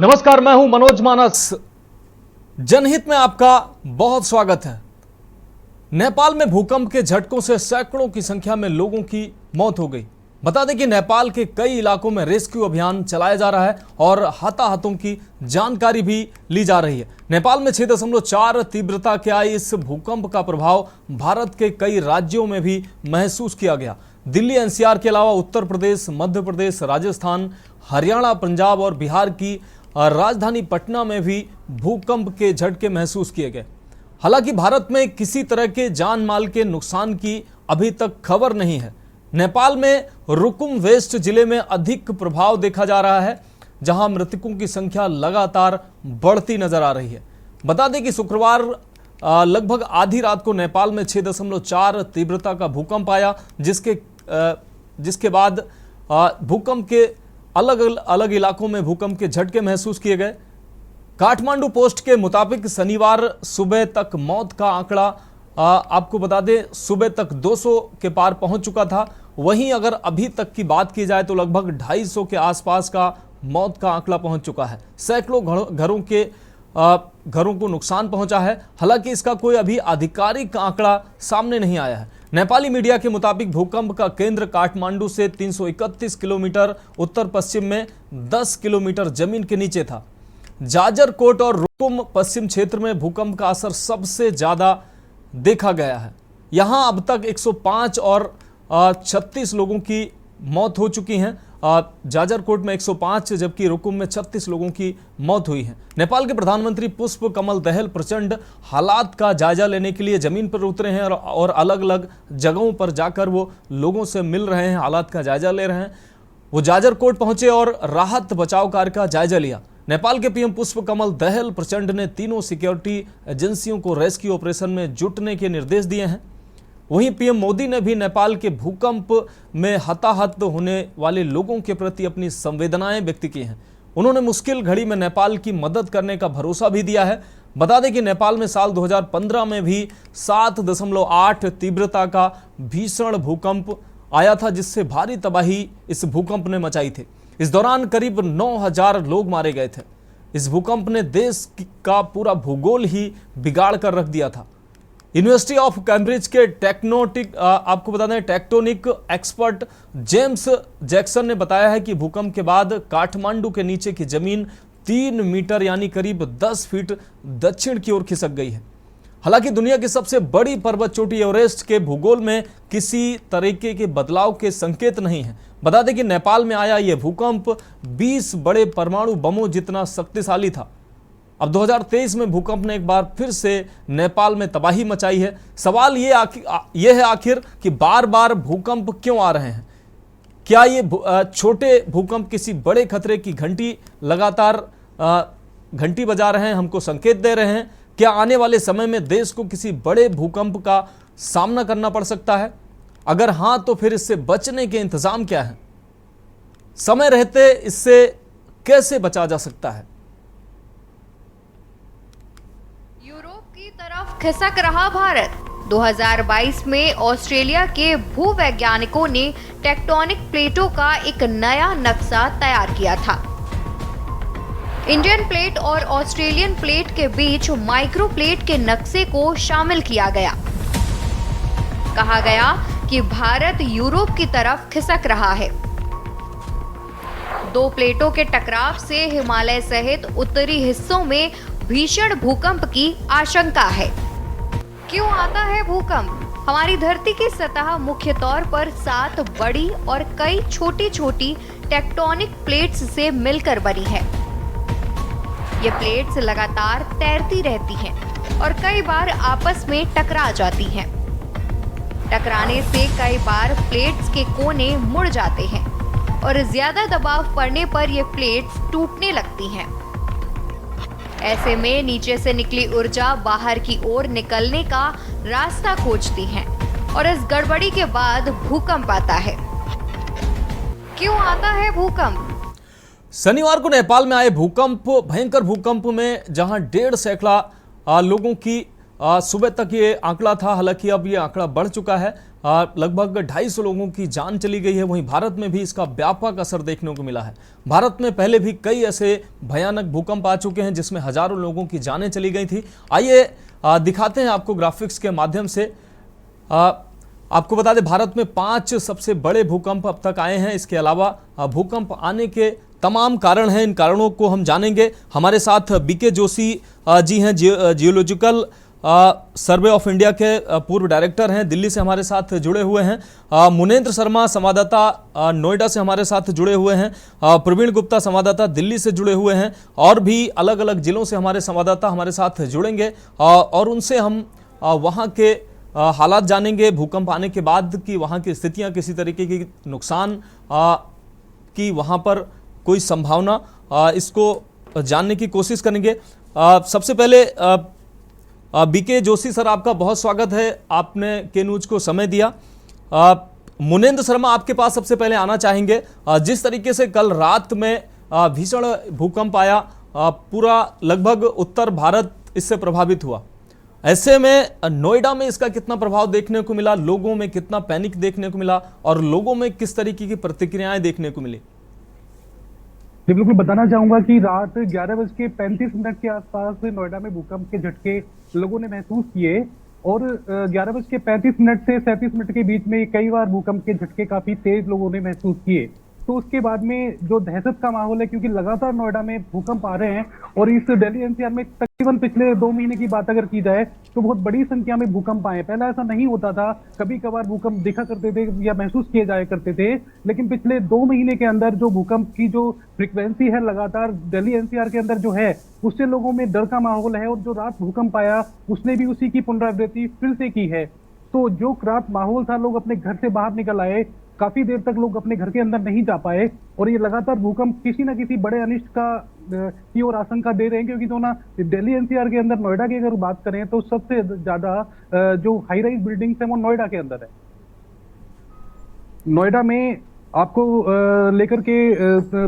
नमस्कार, मैं हूं मनोज मानस। जनहित में आपका बहुत स्वागत है। नेपाल में भूकंप के झटकों से सैकड़ों की संख्या में लोगों की मौत हो गई। बता दें कि नेपाल के कई इलाकों में रेस्क्यू अभियान चलाया जा रहा है और हताहतों की जानकारी भी ली जा रही है। नेपाल में 6.4 तीव्रता के आए इस भूकंप का प्रभाव भारत के कई राज्यों में भी महसूस किया गया। दिल्ली एनसीआर के अलावा उत्तर प्रदेश, मध्य प्रदेश, राजस्थान, हरियाणा, पंजाब और बिहार की राजधानी पटना में भी भूकंप के झटके महसूस किए गए। हालांकि भारत में किसी तरह के जान माल के नुकसान की अभी तक खबर नहीं है। नेपाल में रुकुम वेस्ट जिले में अधिक प्रभाव देखा जा रहा है, जहां मृतकों की संख्या लगातार बढ़ती नजर आ रही है। बता दें कि शुक्रवार लगभग आधी रात को नेपाल में 6.4 तीव्रता का भूकंप आया, जिसके बाद भूकंप के अलग अलग इलाकों में भूकंप के झटके महसूस किए गए। काठमांडू पोस्ट के मुताबिक शनिवार सुबह तक मौत का आंकड़ा आपको बता दें सुबह तक 200 के पार पहुंच चुका था। वहीं अगर अभी तक की बात की जाए तो लगभग 250 के आसपास का मौत का आंकड़ा पहुंच चुका है। सैकड़ों घरों को नुकसान पहुंचा है। हालांकि इसका कोई अभी आधिकारिक आंकड़ा सामने नहीं आया है। नेपाली मीडिया के मुताबिक भूकंप का केंद्र काठमांडू से 331 किलोमीटर उत्तर पश्चिम में 10 किलोमीटर जमीन के नीचे था। जाजरकोट और रुकुम पश्चिम क्षेत्र में भूकंप का असर सबसे ज्यादा देखा गया है। यहां अब तक 105 और 36 लोगों की मौत हो चुकी हैं। जाजरकोट में 105 जबकि रुकुम में 36 लोगों की मौत हुई है। नेपाल के प्रधानमंत्री पुष्प कमल दहल प्रचंड हालात का जायजा लेने के लिए जमीन पर उतरे हैं और अलग अलग जगहों पर जाकर वो लोगों से मिल रहे हैं, हालात का जायजा ले रहे हैं। वो जाजरकोट पहुंचे और राहत बचाव कार्य का जायजा लिया। नेपाल के पीएम पुष्प कमल दहल प्रचंड ने तीनों सिक्योरिटी एजेंसियों को रेस्क्यू ऑपरेशन में जुटने के निर्देश दिए हैं। वहीं पीएम मोदी ने भी नेपाल के भूकंप में हताहत होने वाले लोगों के प्रति अपनी संवेदनाएं व्यक्त की हैं। उन्होंने मुश्किल घड़ी में नेपाल की मदद करने का भरोसा भी दिया है। बता दें कि नेपाल में साल 2015 में भी 7.8 तीव्रता का भीषण भूकंप आया था, जिससे भारी तबाही इस भूकंप ने मचाई थी। इस दौरान करीब 9000 लोग मारे गए थे। इस भूकंप ने देश का पूरा भूगोल ही बिगाड़ कर रख दिया था। यूनिवर्सिटी ऑफ कैम्ब्रिज के आपको बता दें टेक्टोनिक एक्सपर्ट जेम्स जैक्सन ने बताया है कि भूकंप के बाद काठमांडू के नीचे की जमीन 3 मीटर यानी करीब 10 फीट दक्षिण की ओर खिसक गई है। हालांकि दुनिया की सबसे बड़ी पर्वत चोटी एवरेस्ट के भूगोल में किसी तरीके के बदलाव के संकेत नहीं है। बता दें कि नेपाल में आया यह भूकंप 20 बड़े परमाणु बमों जितना शक्तिशाली था। अब 2023 में भूकंप ने एक बार फिर से नेपाल में तबाही मचाई है। सवाल ये है आखिर कि बार बार भूकंप क्यों आ रहे हैं? क्या ये छोटे भूकंप किसी बड़े खतरे की घंटी लगातार घंटी बजा रहे हैं, हमको संकेत दे रहे हैं? क्या आने वाले समय में देश को किसी बड़े भूकंप का सामना करना पड़ सकता है? अगर हां तो फिर इससे बचने के इंतजाम क्या है? समय रहते इससे कैसे बचा जा सकता है? तरफ खिसक रहा भारत। 2022 में ऑस्ट्रेलिया के भूवैज्ञानिकों ने टेक्टोनिक प्लेटों का एक नया नक्शा तैयार किया था। इंडियन प्लेट और ऑस्ट्रेलियन प्लेट के बीच माइक्रो प्लेट के नक्शे को शामिल किया गया। कहा गया कि भारत यूरोप की तरफ खिसक रहा है। दो प्लेटों के टकराव से हिमालय सहित उत्तरी हिस्सों में भीषण भूकंप की आशंका है। क्यों आता है भूकंप? हमारी धरती की सतह मुख्य तौर पर 7 बड़ी और कई छोटी छोटी टेक्टोनिक प्लेट्स से मिलकर बनी है। ये प्लेट्स लगातार तैरती रहती हैं और कई बार आपस में टकरा जाती हैं। टकराने से कई बार प्लेट्स के कोने मुड़ जाते हैं और ज्यादा दबाव पड़ने पर ये प्लेट्स टूटने लगती हैं। ऐसे में नीचे से निकली ऊर्जा बाहर की ओर निकलने का रास्ता खोजती है और इस गड़बड़ी के बाद भूकंप आता है। क्यों आता है भूकंप? शनिवार को नेपाल में आए भयंकर भूकंप में जहां 1.5 सैकड़ा लोगों की सुबह तक ये आंकड़ा था, हालांकि अब ये आंकड़ा बढ़ चुका है। लगभग 250 लोगों की जान चली गई है। वहीं भारत में भी इसका व्यापक असर देखने को मिला है। भारत में पहले भी कई ऐसे भयानक भूकंप आ चुके हैं जिसमें हजारों लोगों की जानें चली गई थी। आइए दिखाते हैं आपको ग्राफिक्स के माध्यम से। आपको बता दें, भारत में 5 सबसे बड़े भूकंप अब तक आए हैं। इसके अलावा भूकंप आने के तमाम कारण हैं, इन कारणों को हम जानेंगे। हमारे साथ बीके जोशी जी हैं, जियोलॉजिकल सर्वे ऑफ इंडिया के पूर्व डायरेक्टर हैं, दिल्ली से हमारे साथ जुड़े हुए हैं। मुनेंद्र शर्मा संवाददाता नोएडा से हमारे साथ जुड़े हुए हैं। प्रवीण गुप्ता संवाददाता दिल्ली से जुड़े हुए हैं। और भी अलग अलग जिलों से हमारे संवाददाता हमारे साथ जुड़ेंगे और उनसे हम वहाँ के हालात जानेंगे, भूकंप आने के बाद की वहाँ की स्थितियाँ, किसी तरीके की नुकसान की वहाँ पर कोई संभावना, इसको जानने की कोशिश करेंगे। सबसे पहले बीके जोशी सर, आपका बहुत स्वागत है, आपने के न्यूज को समय दिया। मुनेंद्र शर्मा, आपके पास सबसे पहले आना चाहेंगे। जिस तरीके से कल रात में भीषण भूकंप आया, पूरा लगभग उत्तर भारत इससे प्रभावित हुआ। ऐसे में नोएडा में इसका कितना प्रभाव देखने को मिला, लोगों में कितना पैनिक देखने को मिला और लोगों में किस तरीके की प्रतिक्रियाएं देखने को मिली? जी बिल्कुल, बताना चाहूंगा कि रात 11:35 के आसपास नोएडा में भूकंप के झटके लोगों ने महसूस किए और 11:35 से 37 के बीच में कई बार भूकंप के झटके काफी तेज लोगों ने महसूस किए। तो उसके बाद में जो दहशत का माहौल है, क्योंकि लगातार नोएडा में भूकंप आ रहे हैं और इस दिल्ली एनसीआर में तकरीबन पिछले 2 महीने की बात अगर की जाए तो बहुत बड़ी संख्या में भूकंप आए। पहला ऐसा नहीं होता था, कभी कभार भूकंप देखा करते थे या महसूस किए जाया करते थे, लेकिन पिछले 2 महीने के अंदर जो भूकंप की जो फ्रिक्वेंसी है लगातार दिल्ली एनसीआर के अंदर जो है, उससे लोगों में डर का माहौल है। और जो रात भूकंप आया उसने भी उसी की पुनरावृत्ति फिर से की है। तो जो रात माहौल था, लोग अपने घर से बाहर निकल आए, काफी देर तक लोग अपने घर के अंदर नहीं जा पाए और ये लगातार भूकंप किसी ना किसी बड़े अनिष्ट की ओर आशंका दे रहे हैं। क्योंकि तो ना दिल्ली एनसीआर के अंदर नोएडा की अगर बात करें तो सबसे ज्यादा जो हाई राइज बिल्डिंग्स है वो नोएडा के अंदर है। नोएडा में आपको लेकर के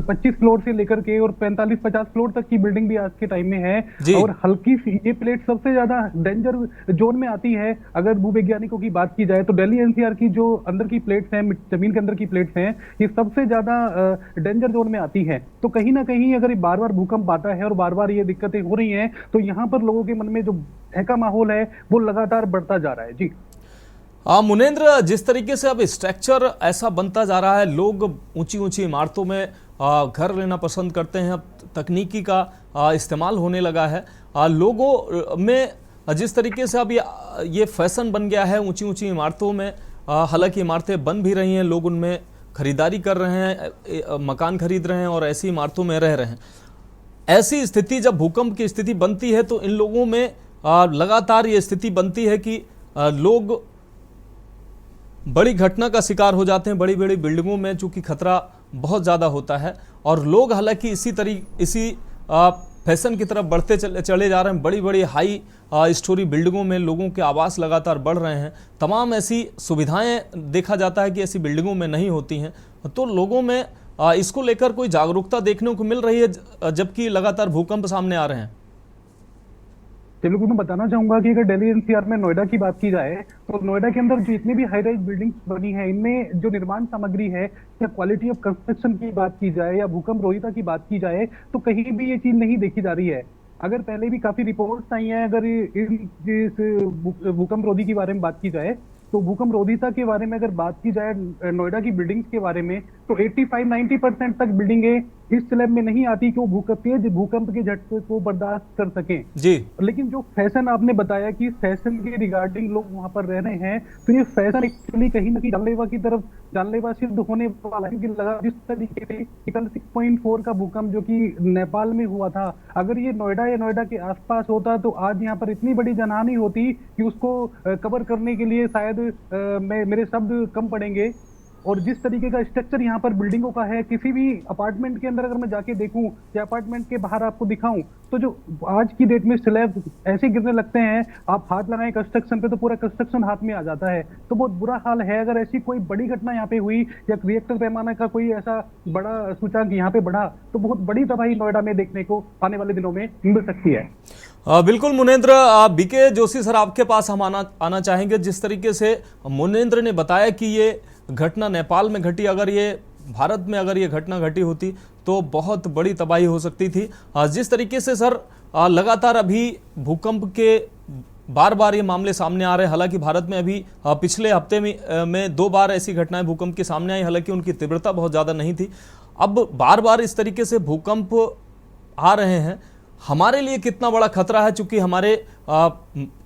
25 फ्लोर से लेकर के और 45-50 फ्लोर तक की बिल्डिंग भी आज के टाइम में है। और हल्की सी ये प्लेट सबसे ज्यादा डेंजर जोन में आती है। अगर भूवैज्ञानिकों की बात की जाए तो दिल्ली एनसीआर की जो अंदर की प्लेट्स हैं, जमीन के अंदर की प्लेट्स हैं, ये सबसे ज्यादा डेंजर जोन में आती है। तो कहीं ना कहीं अगर ये बार बार भूकंप आता है और बार बार ये दिक्कतें हो रही हैं तो यहाँ पर लोगों के मन में जो भय का माहौल है वो लगातार बढ़ता जा रहा है। जी मुनेंद्र, जिस तरीके से अब स्ट्रक्चर ऐसा बनता जा रहा है, लोग ऊंची ऊंची इमारतों में घर लेना पसंद करते हैं। अब तकनीकी का इस्तेमाल होने लगा है। लोगों में जिस तरीके से अब ये फैशन बन गया है ऊंची ऊंची इमारतों में, हालांकि इमारतें बन भी रही हैं, लोग उनमें खरीदारी कर रहे हैं, मकान खरीद रहे हैं और ऐसी इमारतों में रह रहे हैं। ऐसी स्थिति, जब भूकंप की स्थिति बनती है तो इन लोगों में लगातार ये स्थिति बनती है कि लोग बड़ी घटना का शिकार हो जाते हैं। बड़ी बड़ी बिल्डिंगों में चूंकि खतरा बहुत ज़्यादा होता है और लोग हालांकि इसी फैशन की तरफ बढ़ते चले जा रहे हैं। बड़ी बड़ी हाई स्टोरी बिल्डिंगों में लोगों के आवास लगातार बढ़ रहे हैं। तमाम ऐसी सुविधाएं देखा जाता है कि ऐसी बिल्डिंगों में नहीं होती हैं। तो लोगों में इसको लेकर कोई जागरूकता देखने को मिल रही है जबकि लगातार भूकंप सामने आ रहे हैं। बिल्कुल, मैं बताना चाहूंगा कि अगर दिल्ली एनसीआर में नोएडा की बात की जाए तो नोएडा के अंदर जितनी भी हाई राइज बिल्डिंग्स बनी है, इनमें जो निर्माण सामग्री है या क्वालिटी ऑफ कंस्ट्रक्शन की बात की जाए या भूकंप रोधिता की बात की जाए तो कहीं भी ये चीज नहीं देखी जा रही है। अगर पहले भी काफी रिपोर्ट्स आई हैं, अगर इस भूकंप रोधी के बारे में बात की जाए तो भूकंप रोधिता के बारे में अगर बात की जाए नोएडा की बिल्डिंग्स के बारे में तो 85-90% तक बिल्डिंगें इस स्लैब में नहीं आती कि वो तेज भूकंप के झटके को बर्दाश्त कर सकें। जी, लेकिन जो फैशन आपने बताया कि फैशन के रिगार्डिंग लोग वहां पर रह रहे हैं, तो ये फैशन एक्चुअली कहीं ना कहीं जानलेवा सिद्ध होने वाला है। क्योंकि लगा जिस तरीके से कल 6.4 का भूकंप जो कि नेपाल में हुआ था, अगर ये नोएडा या नोएडा के आसपास होता तो आज यहाँ पर इतनी बड़ी जनहानि होती कि उसको कवर करने के लिए शायद मेरे शब्द कम पड़ेंगे। और जिस तरीके का स्ट्रक्चर यहाँ पर बिल्डिंगों का है, किसी भी अपार्टमेंट के अंदर अगर मैं जाके देखूं या अपार्टमेंट के बाहर आपको दिखाऊं, तो जो आज की डेट में स्लैब ऐसे गिरने लगते हैं, आप हाथ लगाएं कंस्ट्रक्शन पे तो पूरा कंस्ट्रक्शन हाथ में आ जाता है। तो बहुत बुरा हाल है। अगर ऐसी कोई बड़ी घटना यहाँ पे हुई या रिएक्टर पैमाने का कोई ऐसा बड़ा सूचकांक यहाँ पे बढ़ा, तो बहुत बड़ी तबाही नोएडा में देखने को आने वाले दिनों में मिल सकती है। बिल्कुल मुनेंद्र, बीके जोशी सर आपके पास हम आना चाहेंगे। जिस तरीके से मुनेंद्र ने बताया कि ये घटना नेपाल में घटी, अगर ये भारत में अगर ये घटना घटी होती तो बहुत बड़ी तबाही हो सकती थी। जिस तरीके से सर लगातार अभी भूकंप के बार बार ये मामले सामने आ रहे हैं, हालांकि भारत में अभी पिछले हफ्ते में 2 बार ऐसी घटनाएं भूकंप के सामने आई, हालांकि उनकी तीव्रता बहुत ज़्यादा नहीं थी। अब बार बार इस तरीके से भूकंप आ रहे हैं, हमारे लिए कितना बड़ा खतरा है? चूंकि हमारे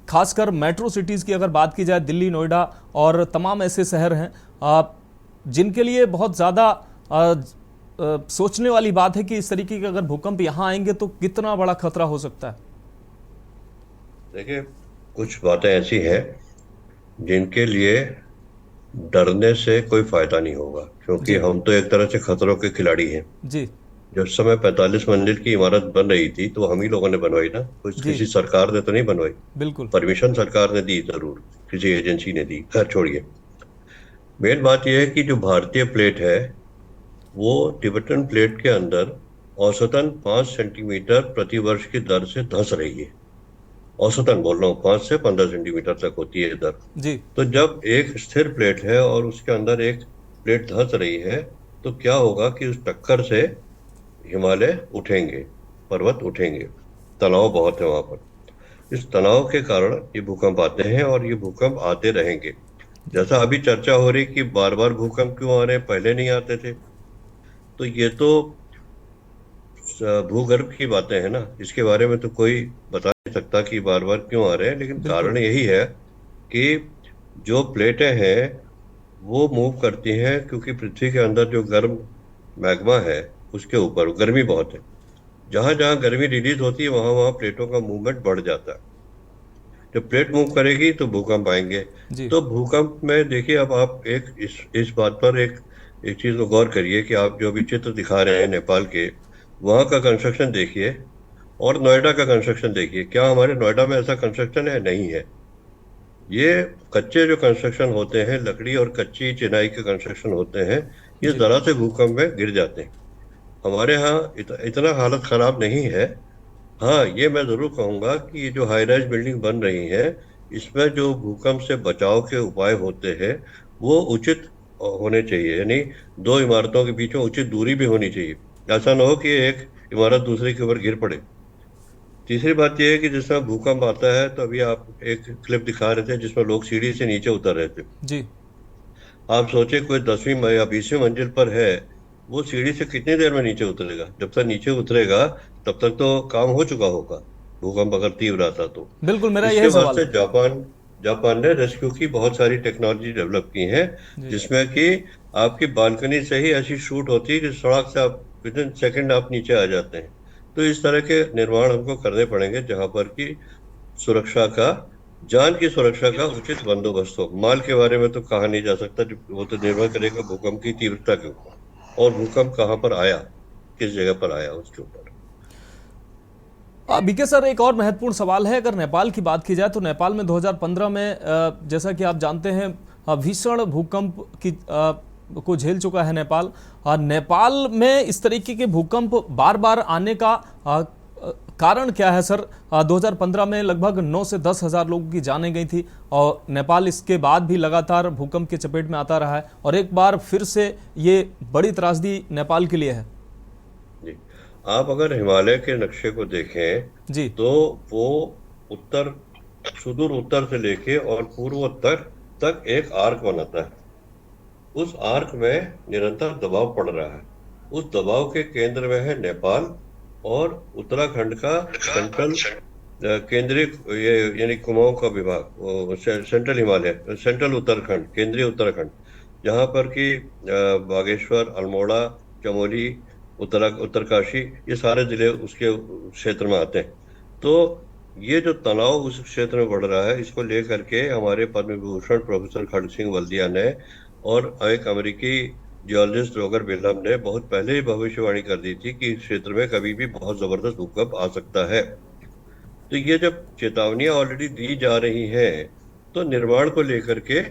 खासकर मेट्रो सिटीज़ की अगर बात की जाए, दिल्ली, नोएडा और तमाम ऐसे शहर हैं जिनके लिए बहुत ज़्यादा सोचने वाली बात है कि इस तरीके के अगर भूकंप यहाँ आएंगे तो कितना बड़ा खतरा हो सकता है। देखिए, कुछ बातें ऐसी हैं जिनके लिए डरने से कोई फायदा नहीं होगा, क्योंकि हम तो एक तरह से खतरों के खिलाड़ी हैं जी। जब समय 45 मंजिल की इमारत बन रही थी तो हम ही लोगों ने बनवाई ना, कुछ किसी सरकार ने तो नहीं बनवाई। बिल्कुल, परमिशन सरकार ने दी, जरूर किसी एजेंसी ने दी, खैर छोड़िए। मेन बात यह है कि जो भारतीय प्लेट है वो तिब्बतन प्लेट के अंदर औसतन 5 सेंटीमीटर प्रति वर्ष की दर से धंस रही है। औसतन बोल रहा हूँ, 5 से 15 सेंटीमीटर तक होती है दर जी। तो जब एक स्थिर प्लेट है और उसके अंदर एक प्लेट धंस रही है तो क्या होगा कि उस टक्कर से हिमालय उठेंगे, पर्वत उठेंगे। तनाव बहुत है वहां पर। इस तनाव के कारण ये भूकंप आते हैं और ये भूकंप आते रहेंगे। जैसा अभी चर्चा हो रही कि बार बार भूकंप क्यों आ रहे हैं, पहले नहीं आते थे, तो ये तो भूगर्भ की बातें हैं ना, इसके बारे में तो कोई बता नहीं सकता कि बार बार क्यों आ रहे हैं। लेकिन कारण यही है कि जो प्लेटें हैं वो मूव करती हैं, क्योंकि पृथ्वी के अंदर जो गर्म मैग्मा है उसके ऊपर गर्मी बहुत है। जहां जहां गर्मी रिलीज होती है वहां वहां प्लेटों का मूवमेंट बढ़ जाता है। जब प्लेट मूव करेगी तो भूकंप आएंगे। तो भूकंप में देखिए, अब आप इस बात पर एक चीज को गौर करिए कि आप जो भी चित्र दिखा रहे हैं नेपाल के, वहां का कंस्ट्रक्शन देखिए और नोएडा का कंस्ट्रक्शन देखिए। क्या हमारे नोएडा में ऐसा कंस्ट्रक्शन है? नहीं है। ये कच्चे जो कंस्ट्रक्शन होते हैं, लकड़ी और कच्ची चिनाई के कंस्ट्रक्शन होते हैं, ये जरा से भूकंप में गिर जाते हैं। हमारे यहाँ इतना हालत खराब नहीं है। हाँ, ये मैं जरूर कहूंगा कि ये जो हाई राइज बिल्डिंग बन रही है, इसमें जो भूकंप से बचाव के उपाय होते हैं वो उचित होने चाहिए, यानी 2 इमारतों के बीच में उचित दूरी भी होनी चाहिए। ऐसा ना हो कि एक इमारत दूसरे के ऊपर गिर पड़े। तीसरी बात यह है कि जिसमें भूकंप आता है, तो अभी आप एक क्लिप दिखा रहे थे जिसमें लोग सीढ़ी से नीचे उतर रहे थे जी। आप सोचे कोई 10वीं या 20वीं मंजिल पर है, वो सीढ़ी से कितनी देर में नीचे उतरेगा? जब तक नीचे उतरेगा तब तक तो काम हो चुका होगा, भूकंप अगर तीव्र आता तो। बिल्कुल, मेरा इसके यही सवाल वास्ते है। जापान ने रेस्क्यू की बहुत सारी टेक्नोलॉजी डेवलप की है, जिसमें कि आपकी बालकनी से ही ऐसी शूट होती है कि सड़क से आप विदिन सेकंड आप नीचे आ जाते हैं। तो इस तरह के निर्माण हमको करने पड़ेंगे जहां पर की सुरक्षा का, जान की सुरक्षा का उचित बंदोबस्त हो। माल के बारे में तो कहा नहीं जा सकता, वो तो निर्भर करेगा भूकंप की तीव्रता के ऊपर और भूकंप कहाँ पर आया, किस जगह पर आया, उसके ऊपर। बीके सर, एक और महत्वपूर्ण सवाल है। अगर नेपाल की बात की जाए तो नेपाल में 2015 में जैसा कि आप जानते हैं भीषण भूकंप की को झेल चुका है नेपाल। नेपाल में इस तरीके के भूकंप बार बार आने का कारण क्या है सर? 2015 में लगभग 9 से 10 हज़ार लोगों की जानें गई थी और नेपाल इसके बाद भी लगातार भूकंप के चपेट में आता रहा है और एक बार फिर से ये बड़ी त्रासदी नेपाल के लिए है। जी, आप अगर हिमालय के नक्शे को देखें जी, तो वो उत्तर, सुदूर उत्तर से लेके और पूर्वोत्तर तक एक आर्क बनाता है। उस आर्क में निरंतर दबाव पड़ रहा है। उस दबाव के केंद्र में है नेपाल और उत्तराखंड का सेंट्रल केंद्रीय यानी कुमाऊं का विभाग, सेंट्रल हिमालय, सेंट्रल उत्तराखंड, केंद्रीय उत्तराखंड, जहां पर कि बागेश्वर, अल्मोड़ा, चमोली, उत्तरकाशी, ये सारे जिले उसके क्षेत्र में आते हैं। तो ये जो तनाव उस क्षेत्र में बढ़ रहा है, इसको लेकर के हमारे पद्म विभूषण प्रोफेसर खड़ग सिंह बल्दिया ने और एक अमेरिकी जियोलॉजिस्ट रोगर बिलहम ने बहुत पहले ही भविष्यवाणी कर दी थी कि इस क्षेत्र में कभी भी बहुत जबरदस्त भूकंप आ सकता है। तो ये जब चेतावनियां ऑलरेडी दी जा रही हैं, तो निर्माण को लेकर के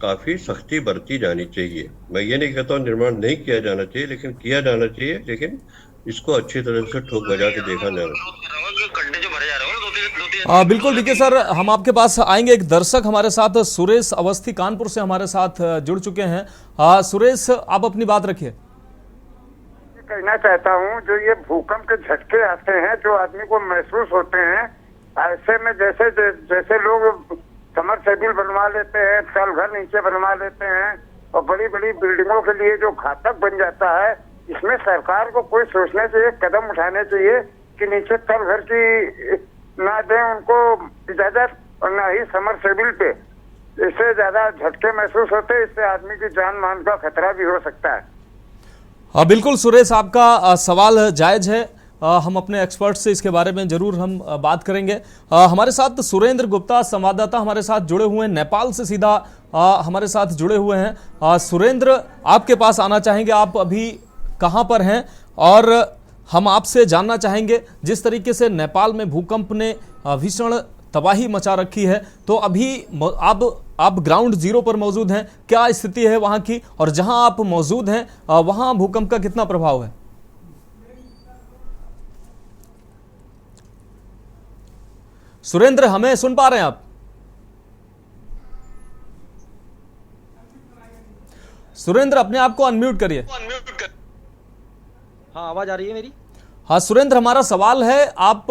काफी सख्ती बरती जानी चाहिए। मैं ये नहीं कहता हूँ निर्माण नहीं किया जाना चाहिए, लेकिन किया जाना चाहिए, लेकिन इसको अच्छी तरह से ठोक बजा के देखा जाना चाहिए। बिल्कुल। देखिए सर, हम आपके पास आएंगे। एक दर्शक हमारे साथ सुरेश अवस्थी कानपुर से हमारे साथ जुड़ चुके हैं। सुरेश, आप अपनी बात रखिए। कहना चाहता हूँ, जो ये भूकंप के झटके आते हैं जो आदमी को महसूस होते हैं, ऐसे में जैसे जैसे लोग समरसेबिल बनवा लेते हैं, तल घर नीचे बनवा लेते हैं और बड़ी बड़ी बिल्डिंगों के लिए जो घातक बन जाता है, इसमें सरकार को कोई सोचना चाहिए, कदम उठाने चाहिए कि नीचे तल घर की ना दें उनको इजाजत और ना ही समरसेबिल पे। इससे ज्यादा झटके महसूस होते हैं, इससे आदमी की जान मान का खतरा भी हो सकता है। बिल्कुल सुरेश, आपका सवाल जायज है। हम अपने एक्सपर्ट से इसके बारे में जरूर हम बात करेंगे। हमारे साथ सुरेंद्र गुप्ता संवाददाता हमारे साथ जुड़े हुए हैं, नेपाल से सीधा हमारे साथ जुड़े हुए हैं। सुरेंद्र, आपके पास आना चाहेंगे, आप अभी कहां पर हैं? और हम आपसे जानना चाहेंगे, जिस तरीके से नेपाल में भूकंप ने भीषण तबाही मचा रखी है, तो अभी आप ग्राउंड जीरो पर मौजूद हैं, क्या स्थिति है वहां की? और जहां आप मौजूद हैं वहां भूकंप का कितना प्रभाव है? सुरेंद्र, हमें सुन पा रहे हैं आप? सुरेंद्र, अपने आप को अनम्यूट करिए। हाँ, आवाज आ रही है मेरी? हाँ सुरेंद्र, हमारा सवाल है, आप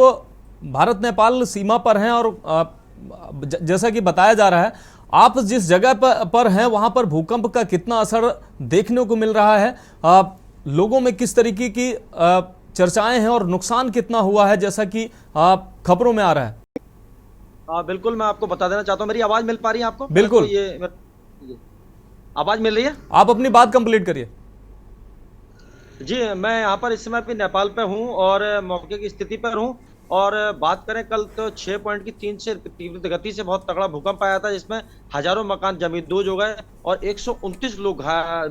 भारत नेपाल सीमा पर हैं और जैसा कि बताया जा रहा है, आप जिस जगह पर हैं वहां पर भूकंप का कितना असर देखने को मिल रहा है? लोगों में किस तरीके की चर्चाएं हैं और नुकसान कितना हुआ है, जैसा कि खबरों में आ रहा है? बिल्कुल, मैं आपको बता देना चाहता हूँ। मेरी आवाज मिल पा रही है आपको? बिल्कुल, ये आवाज मिल रही है? आप अपनी बात कंप्लीट करिए। जी, मैं यहाँ पर इस समय भी नेपाल पे हूँ और मौके की स्थिति पर हूँ। और बात करें, कल तो 6.3 से तीव्र गति से बहुत तगड़ा भूकंप आया था, जिसमें हजारों मकान जमींदोज हो गए और 129 लोग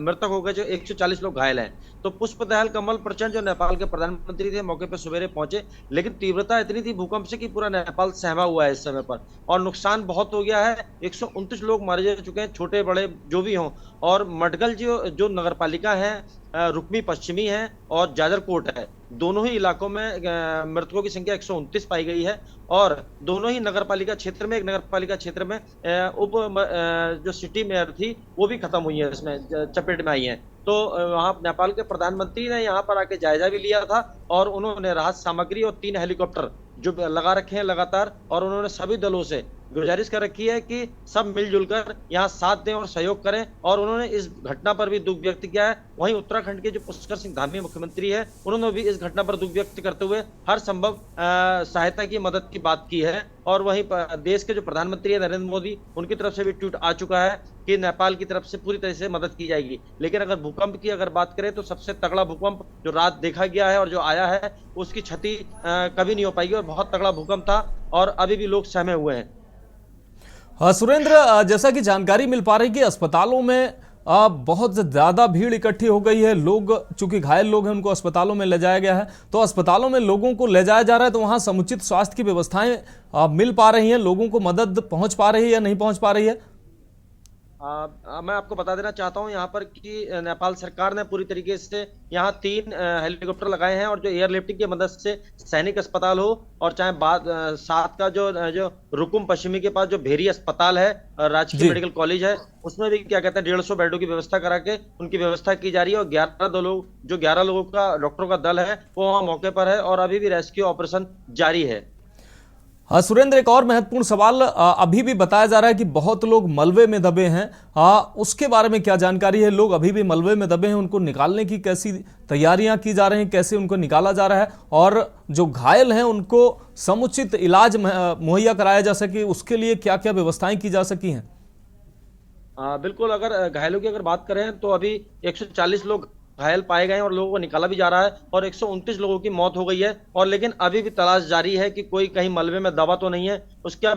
मृतक हो गए, जो 140 लोग घायल हैं। तो पुष्पदयाल कमल प्रचंड, जो नेपाल के प्रधानमंत्री थे, मौके पर सवेरे पहुंचे, लेकिन तीव्रता इतनी थी भूकंप से कि पूरा नेपाल सहमा हुआ है इस समय पर, और नुकसान बहुत हो गया है। 129 लोग मारे जा चुके हैं, छोटे बड़े जो भी हों। और मटगल जो नगर पालिका है, रुक्मी पश्चिमी है और जाजरकोट है, दोनों ही इलाकों में मृतकों की संख्या 129 पाई गई है। और दोनों ही नगर पालिका क्षेत्र में, एक नगर पालिका क्षेत्र में जो सिटी मेयर थी वो भी खत्म हुई है, इसमें चपेट में आई है। तो वहाँ नेपाल के प्रधानमंत्री ने यहाँ पर आके जायजा भी लिया था और उन्होंने राहत सामग्री और 3 हेलीकॉप्टर जो लगा रखे हैं लगातार, और उन्होंने सभी दलों से गुजारिश कर रखी है कि सब मिलजुल कर यहाँ साथ दें और सहयोग करें। और उन्होंने इस घटना पर भी दुख व्यक्त किया है। वहीं उत्तराखंड के जो पुष्कर सिंह धामी मुख्यमंत्री है, उन्होंने भी इस घटना पर दुख व्यक्त करते हुए हर संभव सहायता की, मदद की बात की है। और वहीं देश के जो प्रधानमंत्री है नरेंद्र मोदी, उनकी तरफ से भी ट्वीट आ चुका है कि नेपाल की तरफ से पूरी तरह से मदद की जाएगी। लेकिन अगर भूकंप की अगर बात करें, तो सबसे तगड़ा भूकंप जो रात देखा गया है और जो आया है, उसकी क्षति कभी नहीं हो पाएगी। और बहुत तगड़ा भूकंप था और अभी भी लोग सहमे हुए हैं। सुरेंद्र, जैसा कि जानकारी मिल पा रही कि अस्पतालों में बहुत ज़्यादा भीड़ इकट्ठी हो गई है। लोग, चूंकि घायल लोग हैं, उनको अस्पतालों में ले जाया गया है, तो अस्पतालों में लोगों को ले जाया जा रहा है, तो वहाँ समुचित स्वास्थ्य की व्यवस्थाएं मिल पा रही हैं? लोगों को मदद पहुँच पा रही है या नहीं पहुँच पा रही है? मैं आपको बता देना चाहता हूं यहाँ पर कि नेपाल सरकार ने पूरी तरीके से यहाँ 3 हेलीकॉप्टर लगाए हैं, और जो एयरलिफ्टिंग की मदद से सैनिक अस्पताल हो, और चाहे साथ का जो रुकुम पश्चिमी के पास जो भेरी अस्पताल है, राजकीय मेडिकल कॉलेज है, उसमें भी क्या कहते हैं 150 बेडों की व्यवस्था करा के उनकी व्यवस्था की जा रही है। और 11 लोगों का डॉक्टरों का दल है वो वहाँ मौके पर है और अभी भी रेस्क्यू ऑपरेशन जारी है। सुरेंद्र, एक और महत्वपूर्ण सवाल, अभी भी बताया जा रहा है कि बहुत लोग मलबे में दबे हैं, उसके बारे में क्या जानकारी है? लोग अभी भी मलबे में दबे हैं, उनको निकालने की कैसी तैयारियां की जा रही हैं, कैसे उनको निकाला जा रहा है? और जो घायल हैं उनको समुचित इलाज मुहैया कराया जा सके, उसके लिए क्या क्या व्यवस्थाएं की जा सकी हैं? बिल्कुल, अगर घायलों की अगर बात करें तो अभी 140 लोग घायल पाए गए हैं और लोगों को निकाला भी जा रहा है और 129 लोगों की मौत हो गई है और लेकिन अभी भी तलाश जारी है कि कोई कहीं मलबे में दबा तो नहीं है। उसका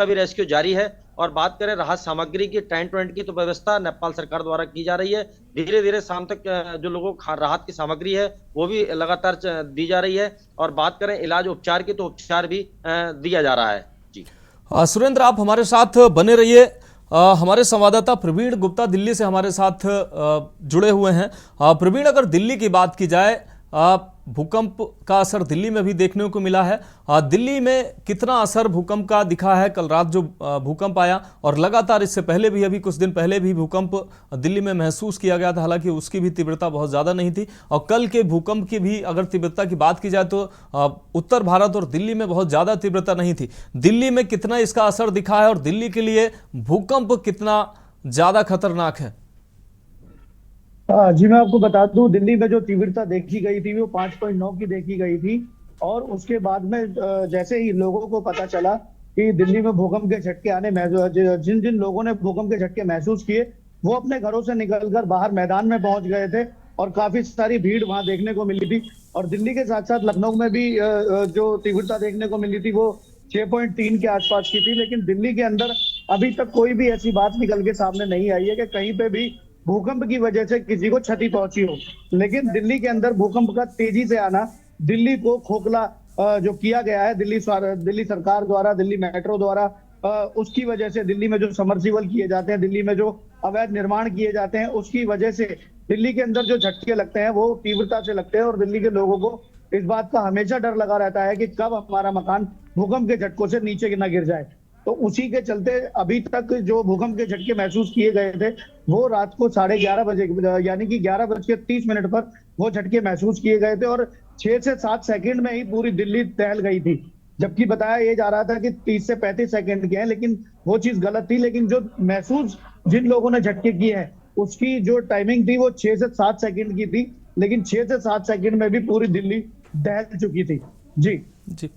भी रेस्क्यू जारी है। और बात करें राहत सामग्री की, टेंट वेंट की, तो व्यवस्था नेपाल सरकार द्वारा की जा रही है। धीरे धीरे शाम तक जो लोगों को राहत की सामग्री है वो भी लगातार दी जा रही है। और बात करें इलाज उपचार की, तो उपचार भी दिया जा रहा है। जी सुरेंद्र, आप हमारे साथ बने रहिए। हमारे संवाददाता प्रवीण गुप्ता दिल्ली से हमारे साथ जुड़े हुए हैं। प्रवीण, अगर दिल्ली की बात की जाए, भूकंप का असर दिल्ली में भी देखने को मिला है। दिल्ली में कितना असर भूकंप का दिखा है? कल रात जो भूकंप आया और लगातार इससे पहले भी, अभी कुछ दिन पहले भी भूकंप दिल्ली में महसूस किया गया था, हालांकि उसकी भी तीव्रता बहुत ज़्यादा नहीं थी। और कल के भूकंप की भी अगर तीव्रता की बात की जाए तो उत्तर भारत और दिल्ली में बहुत ज़्यादा तीव्रता नहीं थी। दिल्ली में कितना इसका असर दिखा है और दिल्ली के लिए भूकंप कितना ज़्यादा खतरनाक है? जी मैं आपको बता दूं, दिल्ली में जो तीव्रता देखी गई थी वो 5.9 की देखी गई थी। और उसके बाद में जैसे ही लोगों को पता चला कि दिल्ली में भूकंप के झटके आने, जिन जिन लोगों ने भूकंप के झटके महसूस किए वो अपने घरों से निकलकर बाहर मैदान में पहुंच गए थे और काफी सारी भीड़ वहां देखने को मिली थी। और दिल्ली के साथ साथ लखनऊ में भी जो तीव्रता देखने को मिली थी वो 6.3 के आसपास की थी। लेकिन दिल्ली के अंदर अभी तक कोई भी ऐसी बात निकल के सामने नहीं आई है कि कहीं पे भी भूकंप की वजह से किसी को क्षति पहुंची हो। लेकिन दिल्ली के अंदर भूकंप का तेजी से आना, दिल्ली को खोखला जो किया गया है दिल्ली सरकार द्वारा, दिल्ली मेट्रो द्वारा, उसकी वजह से दिल्ली में जो समर्सिबल किए जाते हैं, दिल्ली में जो अवैध निर्माण किए जाते हैं, उसकी वजह से दिल्ली के अंदर जो झटके लगते हैं वो तीव्रता से लगते हैं। और दिल्ली के लोगों को इस बात का हमेशा डर लगा रहता है कि कब हमारा मकान भूकंप के झटकों से नीचे न गिर जाए। तो उसी के चलते अभी तक जो भूकंप के झटके महसूस किए गए थे वो रात को 11:30 बजे, यानी कि 11:30 पर वो झटके महसूस किए गए थे। और 6 से 7 सेकंड में ही पूरी दिल्ली दहल गई थी, जबकि बताया ये जा रहा था कि 30 से 35 सेकंड के हैं, लेकिन वो चीज गलत थी। लेकिन जो महसूस जिन लोगों ने झटके किए हैं उसकी जो टाइमिंग थी वो 6 से 7 सेकंड की थी, लेकिन 6 से 7 सेकंड में भी पूरी दिल्ली दहल चुकी थी। जी जी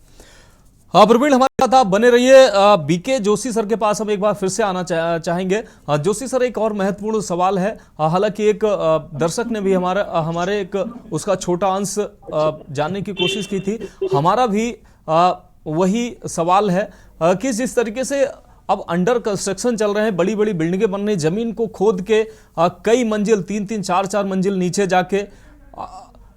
हाँ प्रवीण, हमारे साथ आप बने रहिए। बीके जोशी सर के पास हम एक बार फिर से आना चाहेंगे। जोशी सर, एक और महत्वपूर्ण सवाल है। हालांकि एक दर्शक ने भी हमारे एक उसका छोटा अंश जानने की कोशिश की थी। हमारा भी वही सवाल है कि जिस तरीके से अब अंडर कंस्ट्रक्शन चल रहे हैं, बड़ी बड़ी बिल्डिंगें बन रही, जमीन को खोद के कई मंजिल, 3-3, 4-4 मंजिल नीचे जाके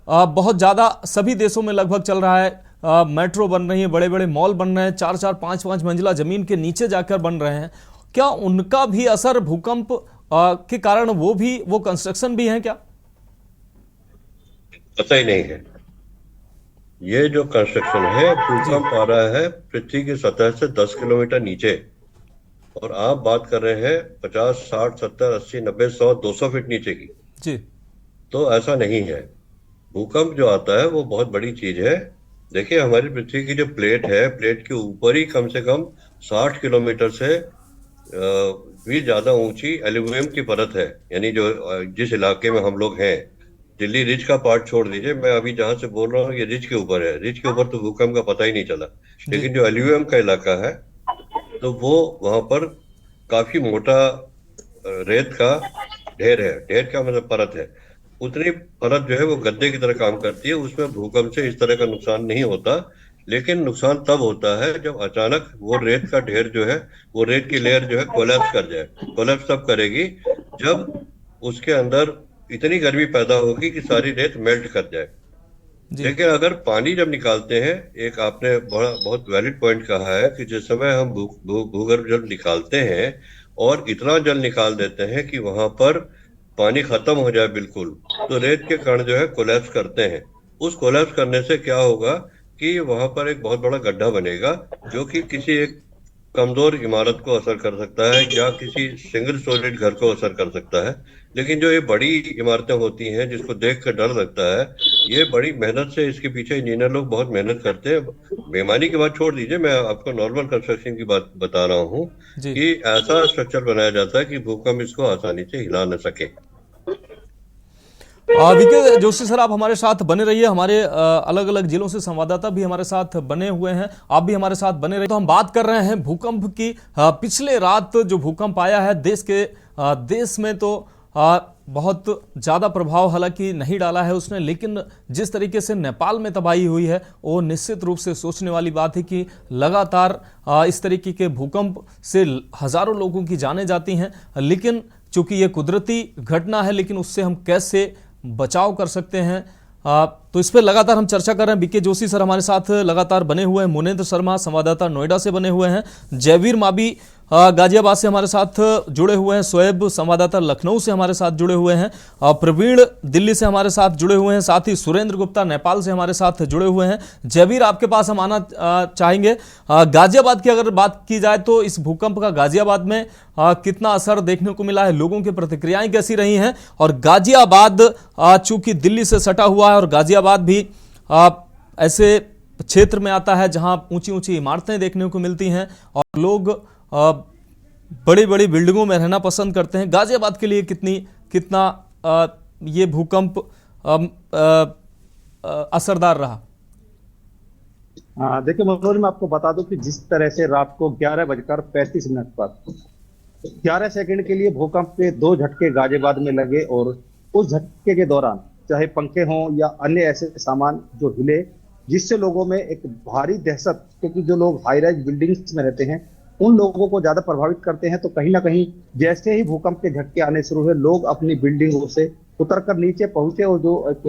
बहुत ज़्यादा सभी देशों में लगभग चल रहा है। मेट्रो बन रही है, बड़े बड़े मॉल बन रहे हैं, 4-4, 5-5 मंजिला जमीन के नीचे जाकर बन रहे हैं। क्या उनका भी असर भूकंप के कारण वो कंस्ट्रक्शन भी है क्या? पता ही नहीं है। ये जो कंस्ट्रक्शन है, भूकंप आ रहा है पृथ्वी की सतह से 10 किलोमीटर नीचे, और आप बात कर रहे हैं 50, 60, 70, 80, 90, 100, 200 फीट नीचे की। जी, तो ऐसा नहीं है। भूकंप जो आता है वो बहुत बड़ी चीज है। देखिए, हमारी पृथ्वी की जो प्लेट है, प्लेट के ऊपर ही कम से कम 60 किलोमीटर से भी ज्यादा ऊंची एल्यूमिनियम की परत है। यानी जो जिस इलाके में हम लोग हैं, दिल्ली रिज का पार्ट छोड़ दीजिए, मैं अभी जहां से बोल रहा हूँ ये रिज के ऊपर है। रिज के ऊपर तो भूकंप का पता ही नहीं चला, लेकिन जो एल्यूमिनियम का इलाका है तो वो वहां पर काफी मोटा रेत का ढेर है। ढेर का मतलब परत है। उतनी परत जो है वो गद्दे की तरह काम करती है। उसमें भूकंप से इस तरह का नुकसान नहीं होता, लेकिन नुकसान तब होता है जब अचानक वो रेत का ढेर जो है, वो रेत की लेयर जो है कोलैप्स कर जाए। कोलैप्स तब करेगी जब उसके अंदर इतनी गर्मी पैदा होगी कि सारी रेत मेल्ट कर जाए। लेकिन अगर पानी जब निकालते हैं, एक आपने बहुत वैलिड पॉइंट कहा है कि जिस समय हम भूगर्भ जल निकालते हैं और इतना जल निकाल देते हैं कि वहां पर पानी खत्म हो जाए बिल्कुल, तो रेत के कण जो है कोलैप्स करते हैं। उस कोलैप्स करने से क्या होगा कि वहां पर एक बहुत बड़ा गड्ढा बनेगा, जो कि किसी एक कमजोर इमारत को असर कर सकता है या किसी सिंगल स्टोरेज घर को असर कर सकता है। लेकिन जो ये बड़ी इमारतें होती हैं जिसको देख कर डर लगता है, ये बड़ी मेहनत से, इसके पीछे इंजीनियर लोग बहुत मेहनत करते हैं। बेईमानी की बात छोड़ दीजिए, मैं आपको नॉर्मल कंस्ट्रक्शन की बात बता रहा हूँ कि ऐसा स्ट्रक्चर बनाया जाता है कि भूकंप इसको आसानी से हिला न सके। बीके जोशी सर, आप हमारे साथ बने रहिए। हमारे अलग अलग जिलों से संवाददाता भी हमारे साथ बने हुए हैं, आप भी हमारे साथ बने रहिए। तो हम बात कर रहे हैं भूकंप की। पिछले रात जो भूकंप आया है देश में, तो बहुत ज़्यादा प्रभाव हालांकि नहीं डाला है उसने, लेकिन जिस तरीके से नेपाल में तबाही हुई है वो निश्चित रूप से सोचने वाली बात है कि लगातार इस तरीके के भूकंप से हज़ारों लोगों की जानें जाती हैं, लेकिन चूंकि ये कुदरती घटना है, लेकिन उससे हम कैसे बचाव कर सकते हैं, तो इस पर लगातार हम चर्चा कर रहे हैं। बीके जोशी सर हमारे साथ लगातार बने हुए हैं, मुनेंद्र शर्मा संवाददाता नोएडा से बने हुए हैं, जयवीर माबी गाजियाबाद से हमारे साथ जुड़े हुए हैं, शोएब संवाददाता लखनऊ से हमारे साथ जुड़े हुए हैं, प्रवीण दिल्ली से हमारे साथ जुड़े हुए हैं, साथ ही सुरेंद्र गुप्ता नेपाल से हमारे साथ जुड़े हुए हैं। जयवीर, आपके पास हम आना चाहेंगे। गाजियाबाद की अगर बात की जाए तो इस भूकंप का गाजियाबाद में कितना असर देखने को मिला है, लोगों की प्रतिक्रियाएं कैसी रही हैं, और गाजियाबाद चूंकि दिल्ली से सटा हुआ है और गाजियाबाद भी ऐसे क्षेत्र में आता है जहां ऊंची ऊंची इमारतें देखने को मिलती हैं और लोग बड़ी बड़ी बिल्डिंगों में रहना पसंद करते हैं, गाजियाबाद के लिए कितना ये भूकंप असरदार रहा? देखिए मनोज, मैं आपको बता दूं कि जिस तरह से रात को 11:35 पर 11 सेकंड के लिए भूकंप के 2 झटके गाजियाबाद में लगे और उस झटके के दौरान चाहे पंखे हों या अन्य ऐसे सामान जो हिले, जिससे लोगों में एक भारी दहशत, क्योंकि जो लोग हाई राइज बिल्डिंग्स में रहते हैं उन लोगों को ज्यादा प्रभावित करते हैं। तो कहीं ना कहीं जैसे ही भूकंप के झटके आने शुरू हुए, लोग अपनी बिल्डिंगों से उतरकर नीचे पहुंचे और जो एक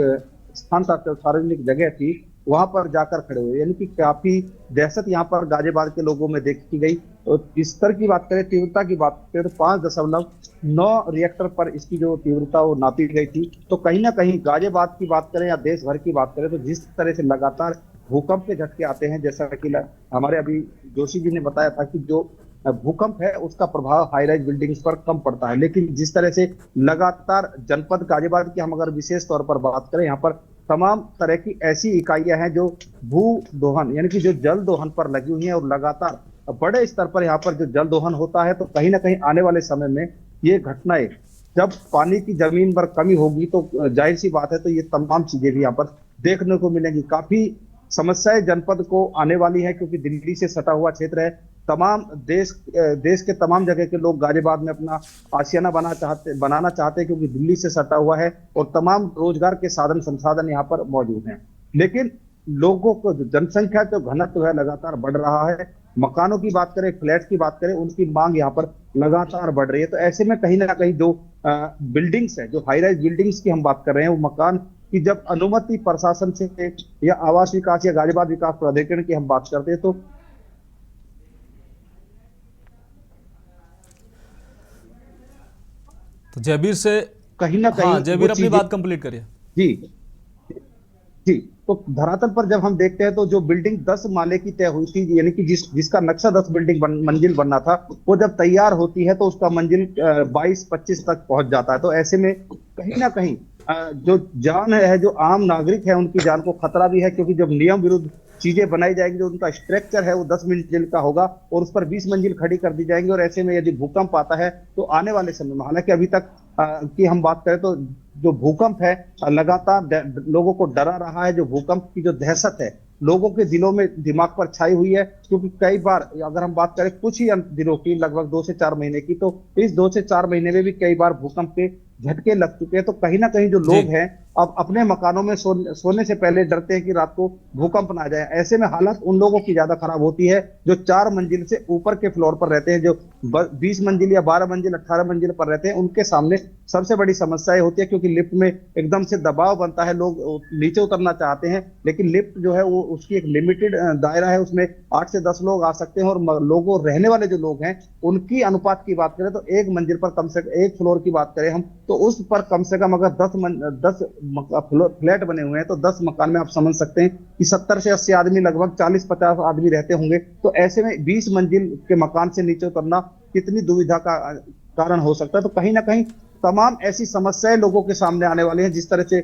स्थान था, सार्वजनिक जगह थी, वहां पर जाकर खड़े हुए, यानी कि काफी दहशत यहाँ पर गाजियाबाद के लोगों में देखी गई। और स्तर की बात करें, तीव्रता की बात करें तो 5.9 रिएक्टर पर इसकी जो तीव्रता वो नापी गई थी। तो कहीं ना कहीं गाजियाबाद की बात करें या देश भर की बात करें तो जिस तरह से लगातार भूकंप के झटके आते हैं, जैसा कि हमारे अभी जोशी जी ने बताया था कि जो भूकंप है उसका प्रभाव हाई राइज बिल्डिंग्स पर कम पड़ता है, लेकिन जिस तरह से लगातार जनपद गाजियाबाद की हम अगर विशेष तौर पर बात करें, यहाँ पर तमाम तरह की ऐसी इकाइयां हैं जो भू दोहन यानी कि जो जल दोहन पर लगी हुई हैं और लगातार बड़े स्तर पर यहाँ पर जो जल दोहन होता है। तो कहीं ना कहीं आने वाले समय में ये घटनाएं, जब पानी की जमीन पर कमी होगी तो जाहिर सी बात है तो ये तमाम चीजें भी यहाँ पर देखने को मिलेंगी। काफी समस्याएं जनपद को आने वाली है, क्योंकि दिल्ली से सटा हुआ क्षेत्र है। तमाम देश के तमाम जगह के लोग गाजियाबाद में अपना आशियाना बनाना चाहते हैं, क्योंकि दिल्ली से सटा हुआ है और तमाम रोजगार के साधन संसाधन यहाँ पर मौजूद हैं। लेकिन लोगों को जनसंख्या जो घनत्व है लगातार बढ़ रहा है। मकानों की बात करें, फ्लैट की बात करें, उनकी मांग यहाँ पर लगातार बढ़ रही है। तो ऐसे में कहीं ना कहीं जो बिल्डिंग्स है, जो हाई राइज बिल्डिंग्स की हम बात कर रहे हैं, वो मकान की जब अनुमति प्रशासन से या आवास विकास या गाजियाबाद विकास प्राधिकरण की हम बात करते हैं तो जयवीर से कहीं ना कहीं, हाँ, जयवीर अपनी बात कंप्लीट करिए। जी जी, तो धरातल पर जब हम देखते हैं तो जो बिल्डिंग 10 माले की तय हुई थी, यानी कि जिसका नक्शा 10 मंजिल बनना था, वो जब तैयार होती है तो उसका मंजिल 22-25 तक पहुंच जाता है। तो ऐसे में कहीं ना कहीं जो जान है, जो आम नागरिक है, उनकी जान को खतरा भी है, क्योंकि जब नियम विरुद्ध चीजें बनाई जाएंगी, जो उनका स्ट्रक्चर है वो 10 मंजिल का होगा और उस पर 20 मंजिल खड़ी कर दी जाएंगी। और ऐसे में यदि भूकंप आता है तो आने वाले समय में, हालांकि अभी तक की हम बात करें तो जो भूकंप है लगातार लोगों को डरा रहा है। जो भूकंप की जो दहशत है लोगों के दिलों में, दिमाग पर छाई हुई है, क्योंकि कई बार अगर हम बात करें कुछ ही दिनों की, लगभग 2 से 4 महीने की, तो इस 2 से 4 महीने में भी कई बार भूकंप के झटके लग चुके हैं। तो कहीं ना कहीं जो लोग हैं अब अपने मकानों में सोने से पहले डरते हैं कि रात को भूकंप ना आ जाए। ऐसे में हालत उन लोगों की ज्यादा खराब होती है जो 4 मंजिल से ऊपर के फ्लोर पर रहते हैं, जो 20 मंजिल या 12 मंजिल 18 मंजिल पर रहते हैं। उनके सामने सबसे बड़ी समस्या होती है, क्योंकि लिफ्ट में एकदम से दबाव बनता है, लोग नीचे उतरना चाहते हैं, लेकिन लिफ्ट जो है वो उसकी एक लिमिटेड दायरा है, उसमें 8 से 10 लोग आ सकते हैं। और लोगों रहने वाले जो लोग हैं उनकी अनुपात की बात करें तो एक मंजिल पर कम से कम, एक फ्लोर की बात करें हम तो उस पर कम से कम अगर 10 फ्लैट बने हुए हैं तो 10 मकान में आप समझ सकते हैं कि 70 से 80 आदमी, लगभग 40-50 आदमी रहते होंगे। तो ऐसे में 20 मंजिल के मकान से नीचे उतरना कितनी दुविधा का कारण हो सकता है। तो कहीं ना कहीं तमाम ऐसी समस्याएं लोगों के सामने आने वाली हैं। जिस तरह से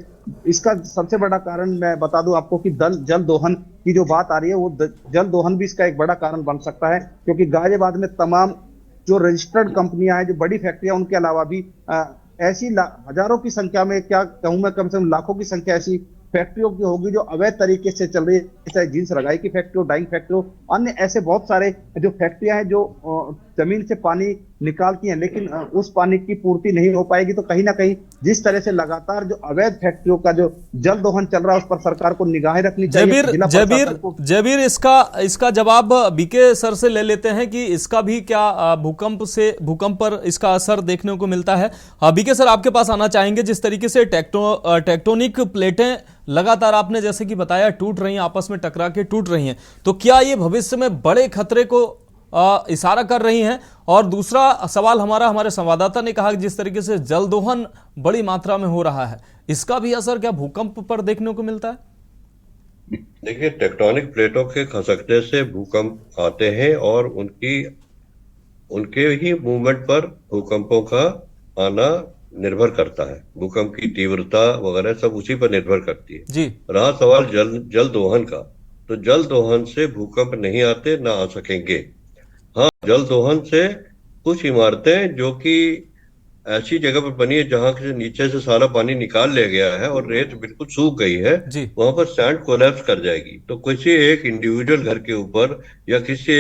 इसका सबसे बड़ा कारण मैं बता दूं आपको कि जल दोहन की जो बात आ रही है, वो जल दोहन भी इसका एक बड़ा कारण बन सकता है, क्योंकि गाजियाबाद में तमाम जो रजिस्टर्ड कंपनियां हैं, जो बड़ी फैक्ट्रियां, उनके अलावा भी ऐसी हजारों की संख्या में, क्या कहूं मैं, कम से कम लाखों की संख्या ऐसी फैक्ट्रियों की होगी जो अवैध तरीके से चल रही है, चाहे जींस रंगाई की फैक्ट्री हो, डाइंग फैक्ट्री हो, अन्य ऐसे बहुत सारे जो फैक्ट्रियां हैं जो जमीन से पानी निकालती हैं, लेकिन उस पानी की पूर्ति नहीं हो पाएगी। तो कहीं ना कहीं जिस तरह से लगातार जो अवैध फैक्ट्रियों का जो जल दोहन चल रहा है, उस पर सरकार को निगाहें रखनी चाहिए। जबीर जिला जबीर प्रशासन को जबीर इसका जवाब बीके सर से ले लेते हैं कि इसका भी क्या भूकंप पर इसका असर देखने को मिलता है। बीके सर, आपके पास आना चाहेंगे। जिस तरीके से टेक्टोनिक प्लेटें लगातार आपने जैसे कि बताया टूट रही हैं, आपस में टकरा के टूट रही हैं, तो क्या ये भविष्य में बड़े खतरे को इशारा कर रही हैं? और दूसरा सवाल हमारे संवाददाता ने कहा कि जिस तरीके से जल दोहन बड़ी मात्रा में हो रहा है, इसका भी असर क्या भूकंप पर देखने को मिलता है? देखिए, टेक्टोनिक प्लेटों के खसकने से भूकंप आते हैं और उनके ही मूवमेंट पर भूकंपों का आना निर्भर करता है। भूकंप की तीव्रता वगैरह सब उसी पर निर्भर करती है जी। रहा सवाल जल दोहन का, तो जल दोहन से भूकंप नहीं आते, ना आ सकेंगे। हाँ, जल दोहन से कुछ इमारतें जो कि ऐसी जगह पर बनी है जहां से नीचे से सारा पानी निकाल लिया गया है और रेत बिल्कुल सूख गई है, वहां पर सैंड कोलैप्स कर जाएगी। तो किसी एक इंडिविजुअल घर के ऊपर या किसी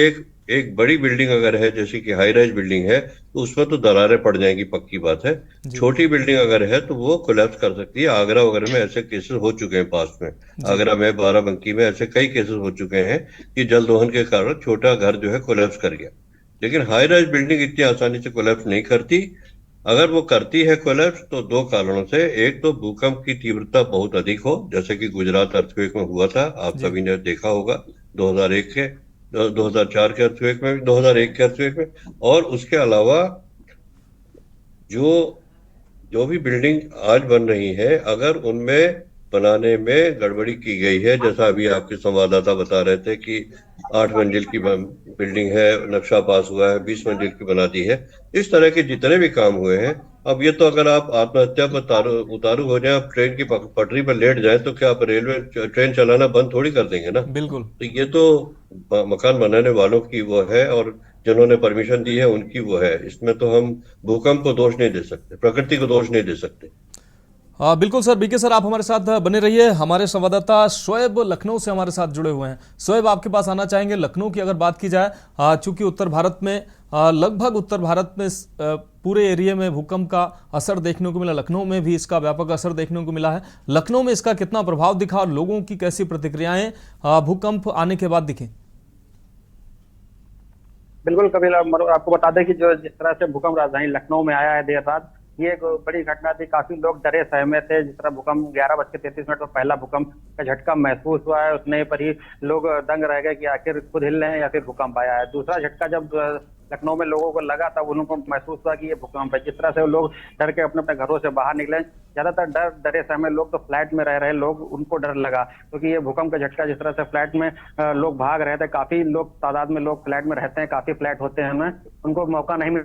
एक बड़ी बिल्डिंग अगर है, जैसे कि हाई राइज बिल्डिंग है, तो उसमें तो दरारें पड़ जाएंगी, पक्की बात है। छोटी बिल्डिंग अगर है तो वो कोलैप्स कर सकती है। आगरा वगैरह में ऐसे केसेस हो चुके हैं पास में। आगरा में, बाराबंकी में ऐसे कई केसेस हो चुके हैं कि जल दोहन के कारण छोटा घर जो है कोलैप्स कर गया। लेकिन हाई राइज बिल्डिंग इतनी आसानी से कोलैप्स नहीं करती। अगर वो करती है कोलैप्स तो दो कारणों से। एक तो भूकंप की तीव्रता बहुत अधिक हो, जैसे कि गुजरात अर्थक्वेक में हुआ था, आप सभी ने देखा होगा 2004 के अर्थक्वेक में, 2001 के अर्थक्वेक में। और उसके अलावा जो भी बिल्डिंग आज बन रही है, अगर उनमें बनाने में गड़बड़ी की गई है, जैसा अभी आपके संवाददाता बता रहे थे कि 8 मंजिल की बिल्डिंग है, नक्शा पास हुआ है, 20 मंजिल की बना दी है, इस तरह के जितने भी काम हुए हैं। अब ये तो अगर आप आत्महत्या पर उतारू हो जाए, आप ट्रेन की पटरी पर लेट जाए, तो क्या आप रेलवे ट्रेन चलाना बंद थोड़ी कर देंगे ना। बिल्कुल। तो ये तो मकान बनाने वालों की वो है और जिन्होंने परमिशन दी है उनकी वो है। इसमें तो हम भूकंप को दोष नहीं दे सकते, प्रकृति को दोष नहीं दे सकते। बिल्कुल सर। बीके सर, आप हमारे साथ बने रहिए। हमारे संवाददाता शोएब लखनऊ से हमारे साथ जुड़े हुए हैं। शोएब, आपके पास आना चाहेंगे। लखनऊ की अगर बात की जाए, चूंकि उत्तर भारत में लगभग उत्तर भारत में पूरे एरिया में भूकंप का असर देखने को मिला, लखनऊ में भी इसका व्यापक असर देखने को मिला है। लखनऊ में इसका कितना प्रभाव दिखा और लोगों की कैसी प्रतिक्रियाएं भूकंप आने के बाद दिखी? बिल्कुल कपिल, आपको बता दें कि जो जिस तरह से भूकंप राजधानी लखनऊ में आया है देर रात, ये एक बड़ी घटना थी। काफी लोग डरे सहमे थे। जिस तरह भूकंप 11:33 पर पहला भूकंप का झटका महसूस हुआ है, उतने पर ही लोग दंग रह गए कि आखिर खुद हिल रहे हैं या फिर भूकंप आया है। दूसरा झटका जब लखनऊ में लोगों को लगा, तब उनको महसूस हुआ कि ये भूकंप है। जिस तरह से लोग डर के अपने अपने घरों से बाहर निकले, ज्यादातर डरे सहमे लोग तो फ्लैट में रह रहे लोग, उनको डर लगा क्योंकि ये भूकंप का झटका, जिस तरह से फ्लैट में लोग भाग रहे थे, काफी लोग तादाद में लोग फ्लैट में रहते हैं, काफी फ्लैट होते हैं, उनको मौका नहीं मिल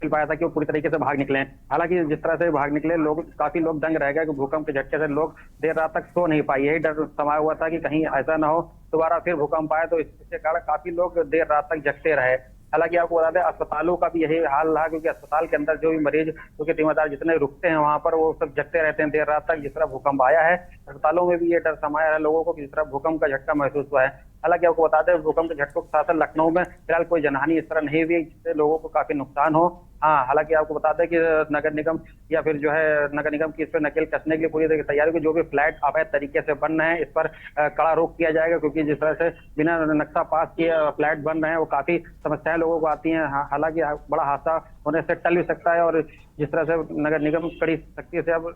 पाया था कि वो पूरी तरीके से भाग निकले। हालांकि जिस तरह से भाग निकले लोग, काफी लोग दंग रह गए कि भूकंप के झटके से लोग देर रात तक सो नहीं पाए। यही डर समाया हुआ था कि कहीं ऐसा ना हो दोबारा फिर भूकंप आए, तो इसके कारण काफी लोग देर रात तक जगते रहे। हालांकि आपको बता दें, अस्पतालों का भी यही हाल रहा, क्योंकि अस्पताल के अंदर जो भी मरीज, क्योंकि तीमारदार जितने रुकते हैं वहां पर, वो सब जगते रहते हैं देर रात तक। जिस तरह भूकंप आया है, अस्पतालों में भी ये डर समाया है लोगों को कि जिस तरह भूकंप का झटका महसूस हुआ है। हालांकि आपको बता दें, भूकंप के झटकों के साथ लखनऊ में फिलहाल कोई जनहानि इस तरह नहीं हुई जिससे लोगों को काफी नुकसान हो। हाँ, हालांकि आपको बता दें कि नगर निगम या फिर जो है नगर निगम की इस पर नकेल कसने के लिए पूरी तरह तैयारी की। जो भी फ्लैट अवैध तरीके से बन रहे हैं, इस पर कड़ा रोक किया जाएगा, क्योंकि जिस तरह से बिना नक्शा पास किए फ्लैट बन रहे हैं, वो काफी समस्याएं लोगों को आती हैं। हालांकि बड़ा हादसा होने से टल भी सकता है, और जिस तरह से नगर निगम कड़ी सख्ती से अब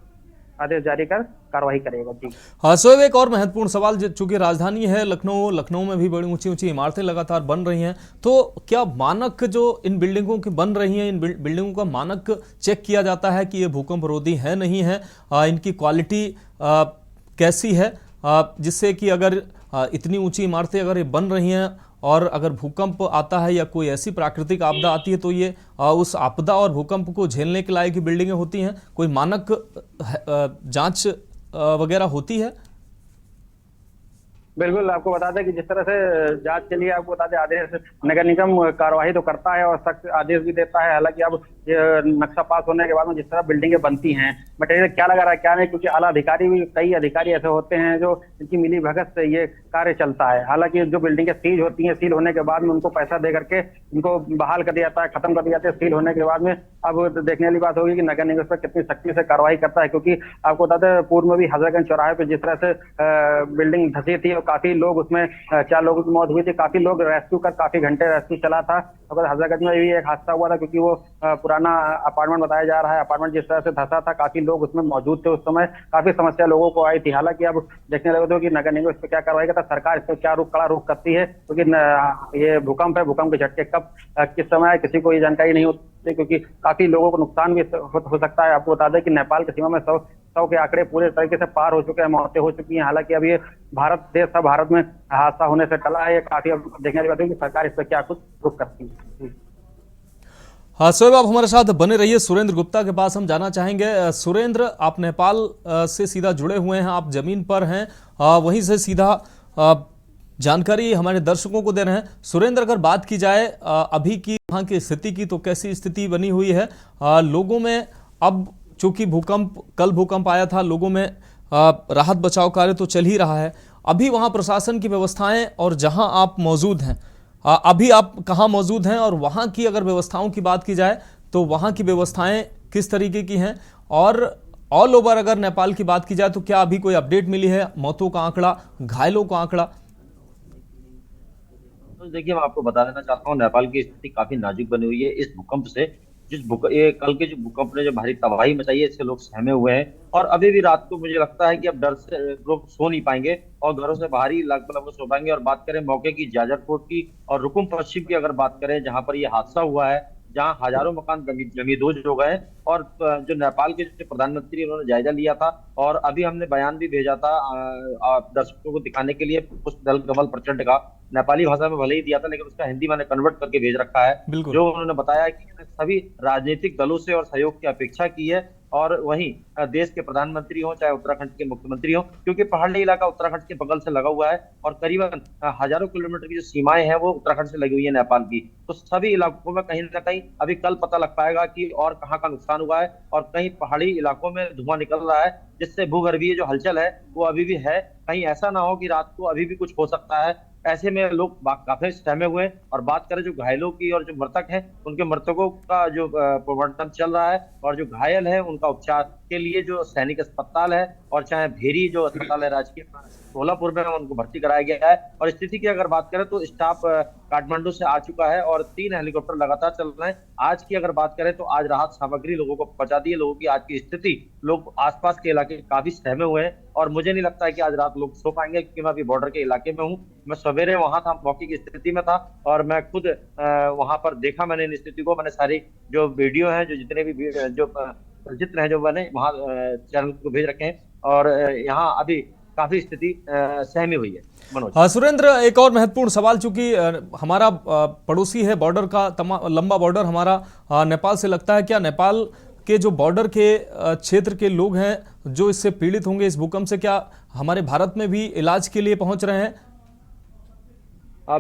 आदेश जारी कर कार्रवाई करेगा। जी हाँ शोएब, एक और महत्वपूर्ण सवाल, चूंकि राजधानी है लखनऊ में भी बड़ी ऊंची ऊंची इमारतें लगातार बन रही हैं, तो क्या मानक जो इन बिल्डिंगों की बन रही हैं, इन बिल्डिंगों का मानक चेक किया जाता है कि ये भूकंप रोधी है नहीं है? इनकी क्वालिटी कैसी है, जिससे कि अगर इतनी ऊंची इमारतें अगर ये बन रही हैं और अगर भूकंप आता है या कोई ऐसी प्राकृतिक आपदा आती है, तो ये उस आपदा और भूकंप को झेलने के लायक बिल्डिंगें होती हैं? कोई मानक जांच वगैरह होती है? बिल्कुल, आपको बता दें कि जिस तरह से जांच के लिए आपको बता दें आदेश नगर निगम कार्रवाई तो करता है और सख्त आदेश भी देता है। हालांकि अब ये नक्शा पास होने के बाद में जिस तरह बिल्डिंगें बनती हैं, मटेरियल क्या लगा रहा है क्या नहीं, क्योंकि आला अधिकारी भी, कई अधिकारी ऐसे होते हैं जो इनकी मिली भगत से ये कार्य चलता है। हालांकि जो बिल्डिंगें सील होती हैं, सील होने के बाद में उनको पैसा दे करके इनको बहाल कर दिया जाता है, खत्म कर दिया जाता है सील होने के बाद में। अब देखने वाली बात होगी कि नगर निगम इस पर कितनी सख्ती से कार्रवाई करता है, क्योंकि आपको बताते हैं पूर्व में भी हजरतगंज चौराहे पे जिस तरह से बिल्डिंग धंसी थी और काफी लोग उसमें 4 लोगों की मौत हुई थी, काफी लोग रेस्क्यू कर काफी घंटे रेस्क्यू चला था। अगर हजरतगंज में भी एक हादसा हुआ था, क्योंकि वो पुराना अपार्टमेंट बताया जा रहा है, अपार्टमेंट जिस तरह से धंसा था, काफी लोग उसमें मौजूद थे उस समय, काफी समस्या लोगों को आई थी। हालांकि अब देखने लगे तो कि नगर निगम इस पर क्या कार्रवाई करता है, सरकार इस पर क्या कड़ा रुख करती है, क्योंकि ये भूकंप है, भूकंप के झटके कब किस समय आए किसी को ये जानकारी नहीं होती, क्योंकि काफी लोगों को नुकसान भी हो सकता है। आपको बता दें कि नेपाल की सीमा में 100 के आंकड़े पूरे तरीके से पार हो चुके हैं, मौतें हो चुकी हैं। हालांकि अब ये भारत देश था, भारत में हादसा होने से टला है, ये काफी अब देखने वाली बात है कि सरकार इस पर क्या कुछ रुख करती है। हाँ शोएब, आप हमारे साथ बने रहिए। सुरेंद्र गुप्ता के पास हम जाना चाहेंगे। सुरेंद्र, आप नेपाल से सीधा जुड़े हुए हैं, आप जमीन पर हैं, वहीं से सीधा जानकारी हमारे दर्शकों को दे रहे हैं। सुरेंद्र, अगर बात की जाए अभी की वहाँ की स्थिति की, तो कैसी स्थिति बनी हुई है लोगों में? अब चूंकि कल भूकंप आया था, लोगों में राहत बचाव कार्य तो चल ही रहा है, अभी वहाँ प्रशासन की व्यवस्थाएं और जहां आप मौजूद हैं, अभी आप कहाँ मौजूद हैं, और वहाँ की अगर व्यवस्थाओं की बात की जाए तो वहाँ की व्यवस्थाएं किस तरीके की हैं, और ऑल ओवर अगर नेपाल की बात की जाए तो क्या अभी कोई अपडेट मिली है, मौतों का आंकड़ा, घायलों का आंकड़ा? तो देखिए, मैं आपको बता देना चाहता हूँ, नेपाल की स्थिति काफी नाजुक बनी हुई है इस भूकंप से। ये कल के जो भूकंप ने जो भारी तबाही मचाई है, इससे लोग सहमे हुए हैं, और अभी भी रात को मुझे लगता है कि अब डर से लोग सो नहीं पाएंगे और घरों से बाहर ही लगभग सो पाएंगे। और बात करें मौके की, जाजरकोट की और रुकुम पश्चिम की अगर बात करें, जहां पर ये हादसा हुआ है, जहां हजारों मकान जमींदोज हो गए, और जो नेपाल के जो प्रधानमंत्री, उन्होंने जायजा लिया था, और अभी हमने बयान भी भेजा था दर्शकों को दिखाने के लिए, पुष्प दल कमल प्रचंड का, नेपाली भाषा में भले ही दिया था लेकिन उसका हिंदी मैंने कन्वर्ट करके भेज रखा है, जो उन्होंने बताया कि सभी राजनीतिक दलों से और सहयोग की अपेक्षा की है, और वहीं देश के प्रधानमंत्री हो चाहे उत्तराखंड के मुख्यमंत्री हो, क्योंकि पहाड़ी इलाका उत्तराखंड के बगल से लगा हुआ है और करीबन हजारों किलोमीटर की जो सीमाएं हैं वो उत्तराखंड से लगी हुई है नेपाल की, तो सभी इलाकों में कहीं ना कहीं अभी कल पता लग पाएगा कि और कहाँ का नुकसान हुआ है। और कहीं पहाड़ी इलाकों में धुआं निकल रहा है, जिससे भूगर्भीय जो हलचल है वो अभी भी है, कहीं ऐसा ना हो कि रात को अभी भी कुछ हो सकता है। ऐसे में लोग काफी सहमे हुए हैं। और बात करें जो घायलों की और जो मृतक हैं, उनके मृतकों का जो पोस्टमार्टम चल रहा है, और जो घायल है उनका उपचार के लिए जो सैनिक अस्पताल है और चाहे भेरी जो अस्पताल है राजकीय सोलापुर में, उनको भर्ती कराया गया है। और स्थिति की अगर बात करें तो स्टाफ काठमांडू से आ चुका है और 3 हेलीकॉप्टर लगातार चल रहे हैं। आज की अगर बात करें तो आज राहत सामग्री लोगों को पहुंचा दी है। लोगों की आज की स्थिति, लोग आसपास के इलाके काफी सहमे हुए हैं, और मुझे नहीं लगता है कि आज रात लोग सो पाएंगे, क्योंकि मैं अभी बॉर्डर के इलाके में हूँ। मैं सवेरे वहां था, मौके की स्थिति में था, और मैं खुद वहां पर देखा मैंने इन स्थिति को। मैंने सारी जो वीडियो है, जो जितने भी जो चित्र है, जो मैंने वहां चैनल को भेज रखे हैं, और यहाँ अभी काफी स्थिति सहमी हुई है। मनोज। हाँ सुरेंद्र, एक और महत्वपूर्ण सवाल, चूंकि हमारा पड़ोसी है, बॉर्डर का लंबा बॉर्डर हमारा नेपाल से लगता है, क्या नेपाल के जो बॉर्डर के क्षेत्र के लोग हैं जो इससे पीड़ित होंगे इस भूकंप से, क्या हमारे भारत में भी इलाज के लिए पहुंच रहे हैं?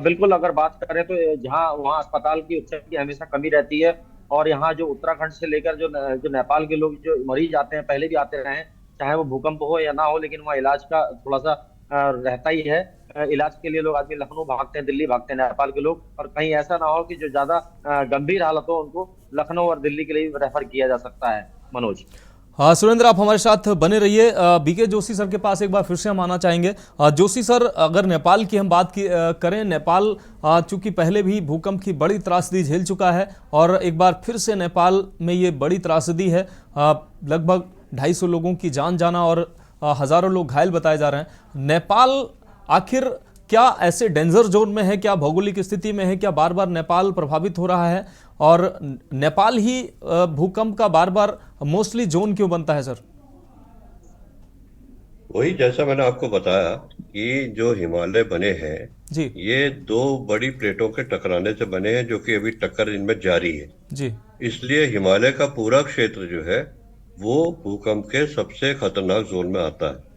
बिल्कुल, अगर बात करें तो जहां वहां अस्पताल की उपचार की हमेशा कमी रहती है, और यहाँ जो उत्तराखंड से लेकर जो नेपाल के लोग जो मरीज आते हैं, पहले भी आते रहे हैं, चाहे वो भूकंप हो या ना हो, लेकिन वहाँ इलाज का थोड़ा सा रहता ही है। इलाज के लिए लोग आदमी लखनऊ भागते हैं, दिल्ली भागते हैं नेपाल के लोग, और कहीं ऐसा ना हो कि जो ज्यादा गंभीर हालत हो उनको लखनऊ और दिल्ली के लिए रेफर किया जा सकता है। मनोज। हाँ सुरेंद्र, आप हमारे साथ बने रहिए। बीके जोशी सर के पास एक बार फिर से हम आना चाहेंगे। जोशी सर, अगर नेपाल की हम बात करें, नेपाल चूंकि पहले भी भूकंप की बड़ी त्रासदी झेल चुका है, और एक बार फिर से नेपाल में ये बड़ी त्रासदी है, लगभग 250 लोगों की जान जाना और हजारों लोग घायल बताए जा रहे हैं। नेपाल आखिर क्या ऐसे डेंजर जोन में है, क्या भौगोलिक स्थिति में है, क्या बार बार नेपाल प्रभावित हो रहा है, और नेपाल ही भूकंप का बार बार मोस्टली जोन क्यों बनता है सर? वही जैसा मैंने आपको बताया कि जो हिमालय बने हैं जी, ये 2 बड़ी प्लेटों के टकराने से बने हैं, जो कि अभी टक्कर इनमें जारी है जी। इसलिए हिमालय का पूरा क्षेत्र जो है वो भूकंप के सबसे खतरनाक जोन में आता है।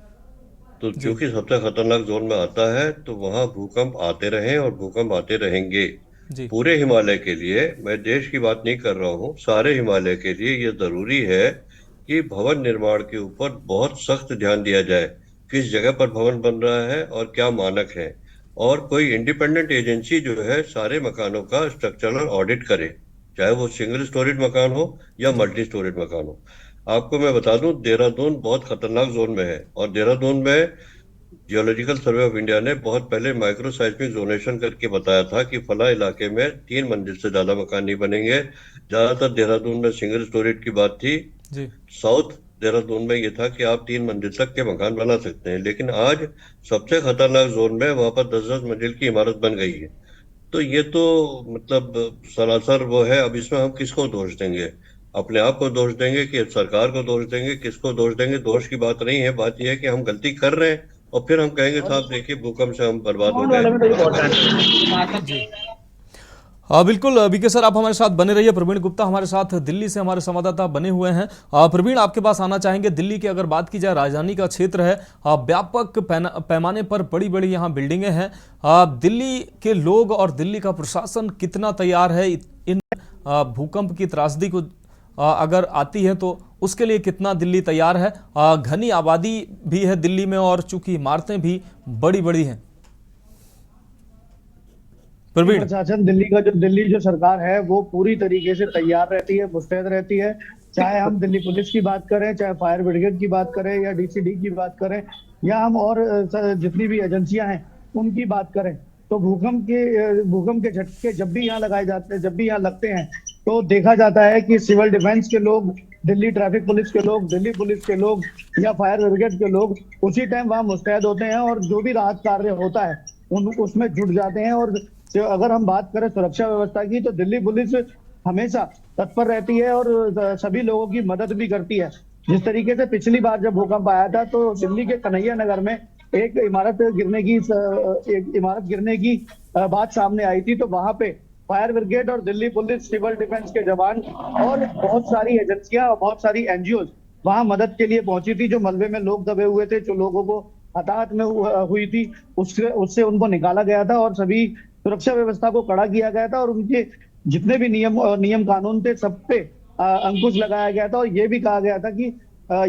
तो क्योंकि सबसे खतरनाक जोन में आता है तो वहां भूकंप आते रहे और भूकंप आते रहेंगे। जी। पूरे हिमालय के लिए, मैं देश की बात नहीं कर रहा हूँ, सारे हिमालय के लिए ये जरूरी है कि भवन निर्माण के ऊपर बहुत सख्त ध्यान दिया जाए। किस जगह पर भवन बन रहा है और क्या मानक है, और कोई इंडिपेंडेंट एजेंसी जो है सारे मकानों का स्ट्रक्चरल ऑडिट करे, चाहे वो सिंगल स्टोरेज मकान हो या मल्टी स्टोरेज मकान हो। आपको मैं बता दूं, देहरादून बहुत खतरनाक जोन में है, और देहरादून में जियोलॉजिकल सर्वे ऑफ इंडिया ने बहुत पहले माइक्रो साइस्मिक जोनेशन करके बताया था कि फला इलाके में 3 मंजिल से ज्यादा मकान नहीं बनेंगे। ज्यादातर देहरादून में सिंगल स्टोरेज की बात थी। जी। साउथ देहरादून में ये था कि आप 3 मंजिल तक के मकान बना सकते हैं, लेकिन आज सबसे खतरनाक जोन में वहां पर 10-10 मंजिल की इमारत बन गई है। तो ये तो मतलब सरासर वो है। अब इसमें हम किसको दोष देंगे? अपने आप को दोष देंगे कि सरकार को दोष देंगे? किसको दोष देंगे? दोष की बात नहीं है, बात यह है कि हम गलती कर रहे हैं और फिर हम कहेंगे साहब देखिए भूकंप से हम बर्बाद हो गए। जी। बिल्कुल बीके सर, आप हमारे साथ बने रहिए। प्रवीण गुप्ता हमारे साथ दिल्ली से हमारे संवाददाता बने हुए हैं। प्रवीण, आपके पास आना चाहेंगे। दिल्ली की अगर बात की जाए, राजधानी का क्षेत्र है, व्यापक पैमाने पर बड़ी बड़ी यहाँ बिल्डिंगें हैं। दिल्ली के लोग और दिल्ली का प्रशासन कितना तैयार है इन भूकंप की त्रासदी को अगर आती है तो उसके लिए कितना दिल्ली तैयार है? घनी आबादी भी है दिल्ली में और चूंकि इमारतें भी बड़ी बड़ी हैं। प्रशासन दिल्ली जो सरकार है वो पूरी तरीके से तैयार रहती है, मुस्तैद रहती है। चाहे हम दिल्ली पुलिस की बात करें, चाहे फायर ब्रिगेड की बात करें, या डीसीडी की बात करें, या हम और जितनी भी एजेंसियां हैं उनकी बात करें, तो भूकंप के झटके जब भी यहाँ लगाए जाते हैं, जब भी यहाँ लगते हैं, तो देखा जाता है कि सिविल डिफेंस के लोग, दिल्ली ट्रैफिक पुलिस के लोग, दिल्ली पुलिस के लोग या फायर ब्रिगेड के लोग उसी टाइम वहाँ मुस्तैद होते हैं और जो भी राहत कार्य होता है उसमें जुट जाते हैं। और अगर हम बात करें सुरक्षा व्यवस्था की, तो दिल्ली पुलिस हमेशा तत्पर रहती है और सभी लोगों की मदद भी करती है। जिस तरीके से पिछली बार जब भूकंप आया था तो दिल्ली के कन्हैया नगर में एक इमारत गिरने की बात सामने आई थी, तो वहां पे फायर ब्रिगेड और दिल्ली पुलिस, सिविल डिफेंस के जवान और बहुत सारी एजेंसियां और बहुत सारी एनजीओ वहां मदद के लिए पहुंची थी। जो मलबे में लोग दबे हुए थे, जो लोगों को हताहत में हुई थी, उससे उनको निकाला गया था और सभी सुरक्षा व्यवस्था को कड़ा किया गया था और उनके जितने भी नियम कानून थे सब पे अंकुश लगाया गया था। और ये भी कहा गया था कि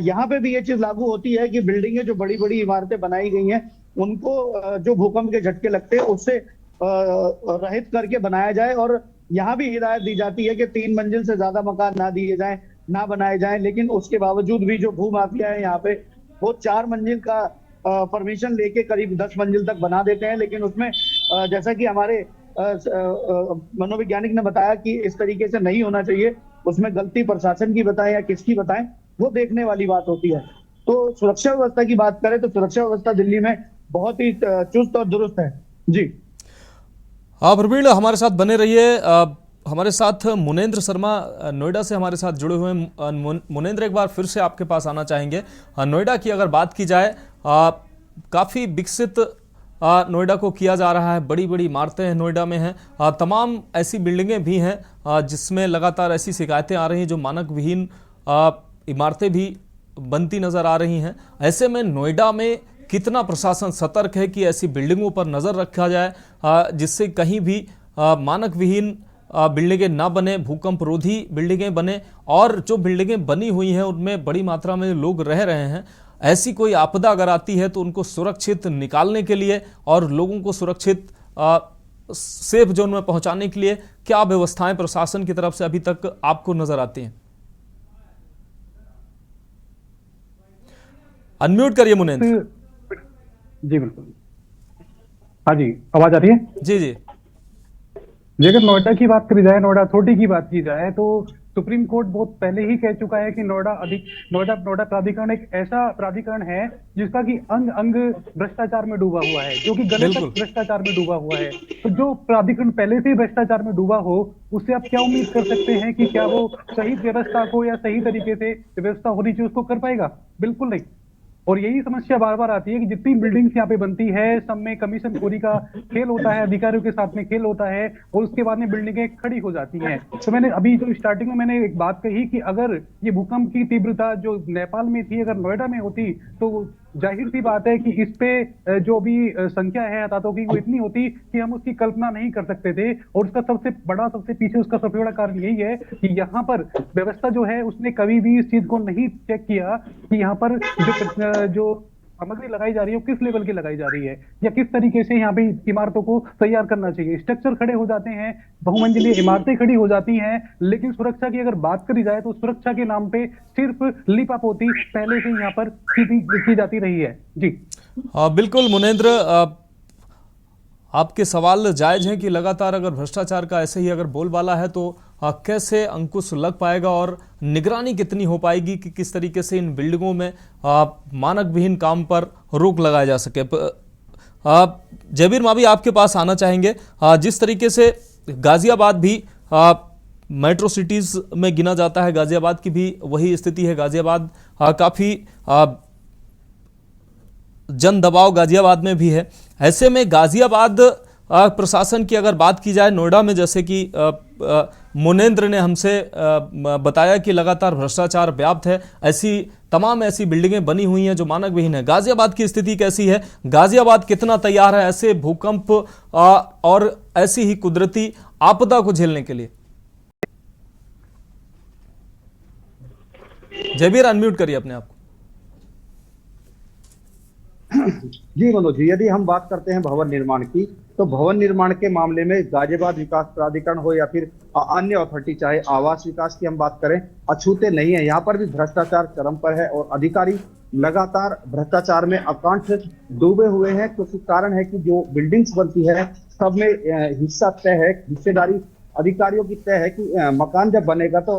यहाँ पे भी ये चीज लागू होती है कि बिल्डिंगें, जो बड़ी बड़ी इमारतें बनाई गई हैं, उनको जो भूकंप के झटके लगते हैं उससे रहित करके बनाया जाए। और यहाँ भी हिदायत दी जाती है कि 3 मंजिल से ज्यादा मकान ना दिए जाएं, ना बनाए जाएं। लेकिन उसके बावजूद भी जो भूमाफिया है यहाँ पे, वो 4 मंजिल का परमिशन लेके करीब 10 मंजिल तक बना देते हैं। लेकिन उसमें जैसा कि हमारे मनोवैज्ञानिक ने बताया कि इस तरीके से नहीं होना चाहिए, उसमें गलती प्रशासन की बताएं या किसकी बताएं, वो देखने वाली बात होती है। तो सुरक्षा व्यवस्था की बात करें तो सुरक्षा व्यवस्था दिल्ली में बहुत ही चुस्त और दुरुस्त है। जी प्रवीण, हमारे साथ बने रहिए। हमारे साथ मुनेंद्र शर्मा नोएडा से हमारे साथ जुड़े हुए हैं। मुनेंद्र, एक बार फिर से आपके पास आना चाहेंगे। नोएडा की अगर बात की जाए, काफ़ी विकसित नोएडा को किया जा रहा है, बड़ी बड़ी इमारतें हैं नोएडा में हैं, तमाम ऐसी बिल्डिंगें भी हैं जिसमें लगातार ऐसी शिकायतें आ रही हैं, जो मानक विहीन इमारतें भी बनती नज़र आ रही हैं। ऐसे में नोएडा में कितना प्रशासन सतर्क है कि ऐसी बिल्डिंगों पर नज़र रखा जाए जिससे कहीं भी मानक विहीन बिल्डिंगें ना बने, भूकंप रोधी बिल्डिंगें बने, और जो बिल्डिंगें बनी हुई हैं उनमें बड़ी मात्रा में लोग रह रहे हैं। ऐसी कोई आपदा अगर आती है तो उनको सुरक्षित निकालने के लिए और लोगों को सुरक्षित सेफ जोन में पहुंचाने के लिए क्या व्यवस्थाएं प्रशासन की तरफ से अभी तक आपको नजर आती हैं? अनम्यूट करिए मुनेंद्र। जी बिल्कुल। हाँ जी, आवाज आ रही है? जी जी। अगर नोएडा की बात करी जाए, नोएडा अथॉरिटी की बात की जाए, तो सुप्रीम कोर्ट बहुत पहले ही कह चुका है कि नोएडा प्राधिकरण एक ऐसा प्राधिकरण है जिसका कि अंग अंग भ्रष्टाचार में डूबा हुआ है, जो कि गले तक भ्रष्टाचार में डूबा हुआ है। तो जो प्राधिकरण पहले से ही भ्रष्टाचार में डूबा हो, उससे आप क्या उम्मीद कर सकते हैं कि क्या वो सही व्यवस्था को या सही तरीके से व्यवस्था होनी चाहिए उसको कर पाएगा? बिल्कुल नहीं। और यही समस्या बार बार आती है कि जितनी बिल्डिंग्स यहाँ पे बनती है, सब में कमीशन खोरी का खेल होता है, अधिकारियों के साथ में खेल होता है, और उसके बाद में बिल्डिंगें खड़ी हो जाती हैं। तो मैंने अभी जो स्टार्टिंग में मैंने एक बात कही कि अगर ये भूकंप की तीव्रता जो नेपाल में थी, अगर नोएडा में होती तो जाहिर सी बात है कि इस पे जो भी संख्या है हताहतों की वो इतनी होती कि हम उसकी कल्पना नहीं कर सकते थे। और उसका सबसे पीछे उसका सबसे बड़ा कारण यही है कि यहाँ पर व्यवस्था जो है उसने कभी भी इस चीज को नहीं चेक किया कि यहाँ पर जो सामग्री लगाई जा रही है वो किस लेवल की लगाई जा रही है या किस तरीके से यहाँ पे इमारतों को तैयार करना चाहिए। स्ट्रक्चर खड़े हो जाते हैं, बहुमंजिली इमारतें खड़ी हो जाती हैं, लेकिन सुरक्षा की अगर बात करी जाए तो सुरक्षा के नाम पे सिर्फ लीपापोती पहले से यहाँ पर की जाती रही है। जी बिल्कुल मुनेंद्र, आपके सवाल जायज हैं कि लगातार अगर भ्रष्टाचार का ऐसे ही अगर बोलबाला है तो कैसे अंकुश लग पाएगा और निगरानी कितनी हो पाएगी कि किस तरीके से इन बिल्डिंगों में मानक विहीन काम पर रोक लगाया जा सके। जयबीर मावी, आपके पास आना चाहेंगे। जिस तरीके से गाजियाबाद भी मेट्रो सिटीज में गिना जाता है, गाजियाबाद की भी वही स्थिति है। गाजियाबाद काफी जन दबाव गाजियाबाद में भी है। ऐसे में गाजियाबाद प्रशासन की अगर बात की जाए, नोएडा में जैसे कि मुनेंद्र ने हमसे बताया कि लगातार भ्रष्टाचार व्याप्त है, ऐसी बिल्डिंगें बनी हुई हैं जो मानक विहीन है। गाजियाबाद की स्थिति कैसी है? गाजियाबाद कितना तैयार है ऐसे भूकंप और ऐसी ही कुदरती आपदा को झेलने के लिए? जयबीर, अनम्यूट करिए अपने आप को। जी मनोज जी, यदि हम बात करते हैं भवन निर्माण की, तो भवन निर्माण के मामले में गाजियाबाद विकास प्राधिकरण हो या फिर अन्य अथॉरिटी, चाहे आवास विकास की हम बात करें, अछूते नहीं है। यहाँ पर भी भ्रष्टाचार चरम पर है और अधिकारी लगातार भ्रष्टाचार में अकांठ डूबे हुए हैं, क्योंकि कारण है कि जो बिल्डिंग्स बनती है सब में हिस्सा तय है, हिस्सेदारी अधिकारियों की तय है कि मकान जब बनेगा तो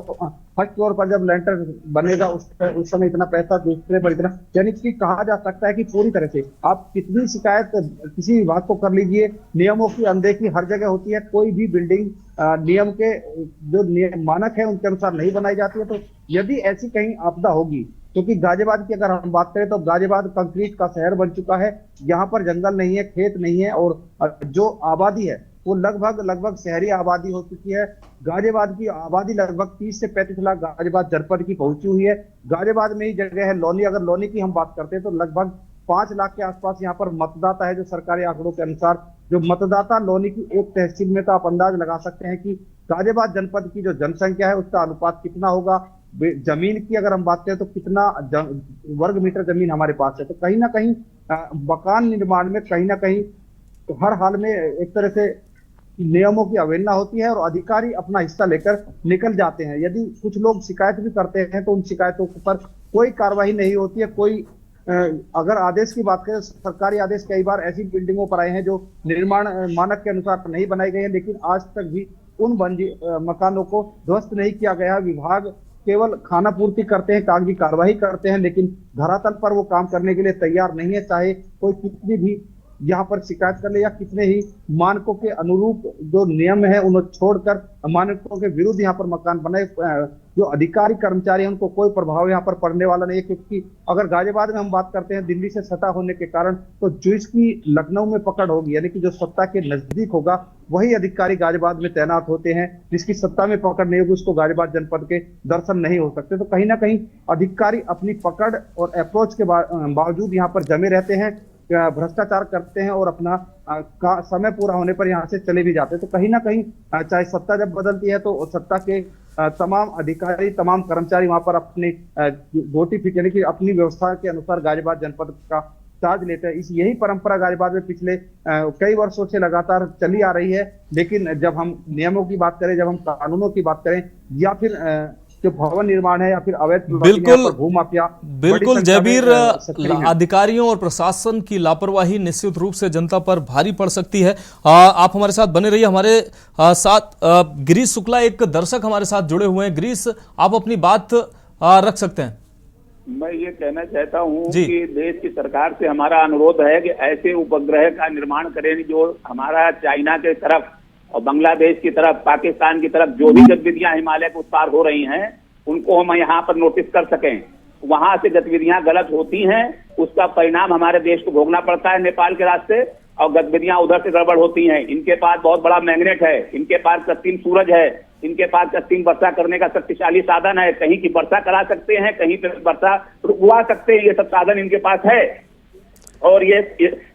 फर्स्ट फ्लोर पर जब लेंटर बनेगा उस समय इतना पैसा, दूसरे पर इतना, यानी कि कहा जा सकता है कि पूरी तरह से आप कितनी शिकायत किसी विभाग को कर लीजिए, नियमों की अनदेखी हर जगह होती है। कोई भी बिल्डिंग नियम के जो मानक है उनके अनुसार नहीं बनाई जाती है। तो यदि ऐसी कहीं आपदा होगी, क्योंकि गाजियाबाद की अगर हम बात करें तो गाजियाबाद कंक्रीट का शहर बन चुका है, यहाँ पर जंगल नहीं है, खेत नहीं है और जो आबादी है वो लगभग शहरी आबादी हो चुकी है। गाजियाबाद की आबादी लगभग 30 से 35 लाख गाजियाबाद जनपद की पहुंची हुई है। गाजियाबाद में ही जगह है लोनी, अगर लोनी की हम बात करते हैं तो लगभग 5 लाख के आसपास यहाँ पर मतदाता है। जो सरकारी आंकड़ों के अनुसार जो मतदाता लोनी की एक तहसील में, तो आप अंदाज लगा सकते हैं कि गाजियाबाद जनपद की जो जनसंख्या है उसका अनुपात कितना होगा। जमीन की अगर हम बात करें तो कितना वर्ग मीटर जमीन हमारे पास है। तो कहीं ना कहीं मकान निर्माण में कहीं ना कहीं हर हाल में एक तरह से नियमों की अवहेलना होती है और अधिकारी अपना हिस्सा लेकर निकल जाते हैं। यदि कुछ लोग शिकायत भी करते हैं तो उन शिकायतों पर कोई कार्रवाई नहीं होती है। कोई अगर आदेश की बात करें, सरकारी आदेश कई बार ऐसी बिल्डिंगों पर आए हैं जो निर्माण मानक के अनुसार नहीं बनाई गई है, लेकिन आज तक भी उन मकानों को ध्वस्त नहीं किया गया। विभाग केवल खाना पूर्ति करते हैं, कागजी कार्रवाई करते हैं, लेकिन धरातल पर वो काम करने के लिए तैयार नहीं है। चाहे कोई कितनी भी यहाँ पर शिकायत कर ले या कितने ही मानकों के अनुरूप जो नियम है उन्हें छोड़कर मानकों के विरुद्ध यहाँ पर मकान बने, जो अधिकारी कर्मचारी हैं उनको कोई प्रभाव यहाँ पर पड़ने वाला नहीं है। क्योंकि अगर गाजियाबाद में हम बात करते हैं, दिल्ली से सटा होने के कारण, तो जिसकी लखनऊ में पकड़ होगी, यानी कि जो सत्ता के नजदीक होगा वही अधिकारी गाजियाबाद में तैनात होते हैं। जिसकी सत्ता में पकड़ नहीं होगी उसको गाजियाबाद जनपद के दर्शन नहीं हो सकते। तो कहीं ना कहीं अधिकारी अपनी पकड़ और अप्रोच के बावजूद यहाँ पर जमे रहते हैं, भ्रष्टाचार करते हैं और अपना समय पूरा होने पर यहाँ से चले भी जाते हैं। तो कहीं ना कहीं चाहे सत्ता जब बदलती है तो सत्ता के तमाम अधिकारी, तमाम कर्मचारी वहां पर अपनी गोटी फिट, यानी कि अपनी व्यवस्था के अनुसार गाजियाबाद जनपद का चार्ज लेते हैं। यही परंपरा गाजियाबाद में पिछले कई वर्षों से लगातार चली आ रही है। लेकिन जब हम नियमों की बात करें, जब हम कानूनों की बात करें, या फिर जो भवन निर्माण है या फिर अवैध भूमाफिया, बिल्कुल जयबीर, अधिकारियों और प्रशासन की लापरवाही निश्चित रूप से जनता पर भारी पड़ सकती है। आप हमारे साथ बने रहिए। हमारे साथ गिरीश शुक्ला, एक दर्शक हमारे साथ जुड़े हुए हैं। गिरीश, आप अपनी बात रख सकते हैं। मैं ये कहना चाहता हूँ कि देश की सरकार से हमारा अनुरोध है कि ऐसे उपग्रह का निर्माण करें जो हमारा चाइना के तरफ और बांग्लादेश की तरफ, पाकिस्तान की तरफ जो भी गतिविधियां हिमालय के उस पार हो रही हैं उनको हम यहाँ पर नोटिस कर सकें। वहां से गतिविधियां गलत होती हैं, उसका परिणाम हमारे देश को भोगना पड़ता है नेपाल के रास्ते, और गतिविधियां उधर से गड़बड़ होती हैं। इनके पास बहुत बड़ा मैग्नेट है, इनके पास कृत्रिम सूरज है, इनके पास कृत्रिम वर्षा करने का शक्तिशाली साधन है। कहीं की वर्षा करा सकते हैं, कहीं पे वर्षा रुकवा सकते हैं, ये सब साधन इनके पास है। और ये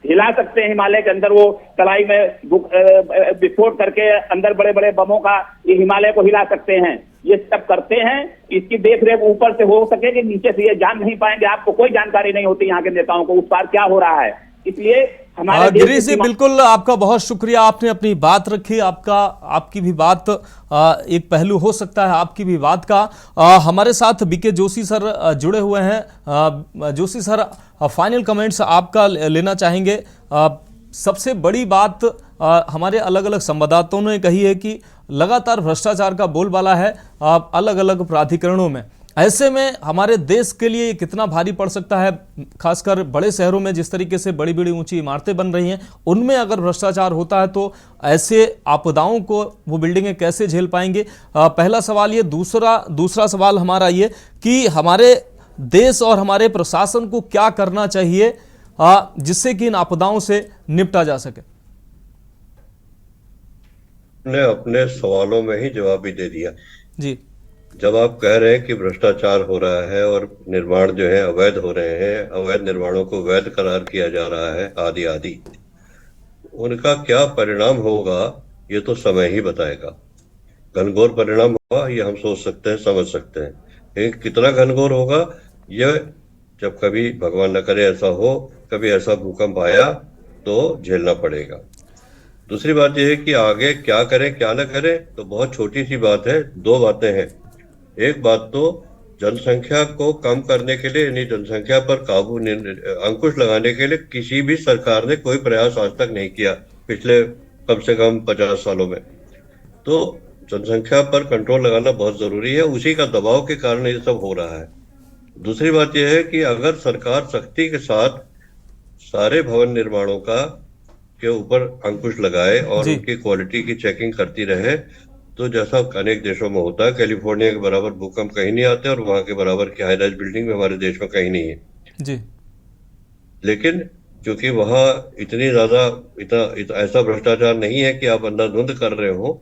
हिला सकते हैं हिमालय के अंदर, वो तलाई में विस्फोट करके अंदर बड़े बड़े बमों का ये हिमालय को हिला सकते हैं। ये सब करते हैं, इसकी देख रेख ऊपर से हो सके कि नीचे से ये जान नहीं पाएंगे। आपको कोई जानकारी नहीं होती यहाँ के नेताओं को उस पार क्या हो रहा है। इसलिए हमारे गिरीश जी, बिल्कुल आपका बहुत शुक्रिया, आपने अपनी बात रखी। आपकी भी बात एक पहलू हो सकता है आपकी भी बात का। हमारे साथ बीके जोशी सर जुड़े हुए हैं। जोशी सर, फाइनल कमेंट्स आपका लेना चाहेंगे। सबसे बड़ी बात हमारे अलग अलग संवाददाताओं ने कही है कि लगातार भ्रष्टाचार का बोलबाला है अलग अलग प्राधिकरणों में। ऐसे में हमारे देश के लिए ये कितना भारी पड़ सकता है, खासकर बड़े शहरों में जिस तरीके से बड़ी बड़ी ऊंची इमारतें बन रही हैं, उनमें अगर भ्रष्टाचार होता है तो ऐसे आपदाओं को वो बिल्डिंगें कैसे झेल पाएंगे? पहला सवाल ये। दूसरा सवाल हमारा ये कि हमारे देश और हमारे प्रशासन को क्या करना चाहिए जिससे कि इन आपदाओं से निपटा जा सके? ने अपने सवालों में ही जवाब भी दे दिया जी। जब आप कह रहे हैं कि भ्रष्टाचार हो रहा है और निर्माण जो है अवैध हो रहे हैं, अवैध निर्माणों को वैध करार किया जा रहा है आदि आदि, उनका क्या परिणाम होगा ये तो समय ही बताएगा। घनघोर परिणाम होगा ये हम सोच सकते हैं, समझ सकते हैं, लेकिन कितना घनघोर होगा यह जब कभी भगवान न करे ऐसा हो, कभी ऐसा भूकंप आया तो झेलना पड़ेगा। दूसरी बात यह है कि आगे क्या करें क्या न करें, तो बहुत छोटी सी बात है। दो बातें हैं। एक बात तो जनसंख्या को कम करने के लिए, यानी जनसंख्या पर काबू अंकुश लगाने के लिए किसी भी सरकार ने कोई प्रयास आज तक नहीं किया पिछले कम से कम 50 सालों में। तो जनसंख्या पर कंट्रोल लगाना बहुत जरूरी है, उसी का दबाव के कारण ये सब हो रहा है। दूसरी बात यह है कि अगर सरकार सख्ती के साथ सारे भवन निर्माणों के ऊपर अंकुश लगाए और उनकी क्वालिटी की चेकिंग करती रहे, तो जैसा अनेक देशों में होता है, कैलिफोर्निया के बराबर भूकंप कहीं नहीं आते और वहां के बराबर की हाई राइज बिल्डिंग में हमारे देश में कहीं नहीं है जी। लेकिन क्योंकि वहां इतनी ज्यादा ऐसा भ्रष्टाचार नहीं है कि आप अंधाधुंध कर रहे हो,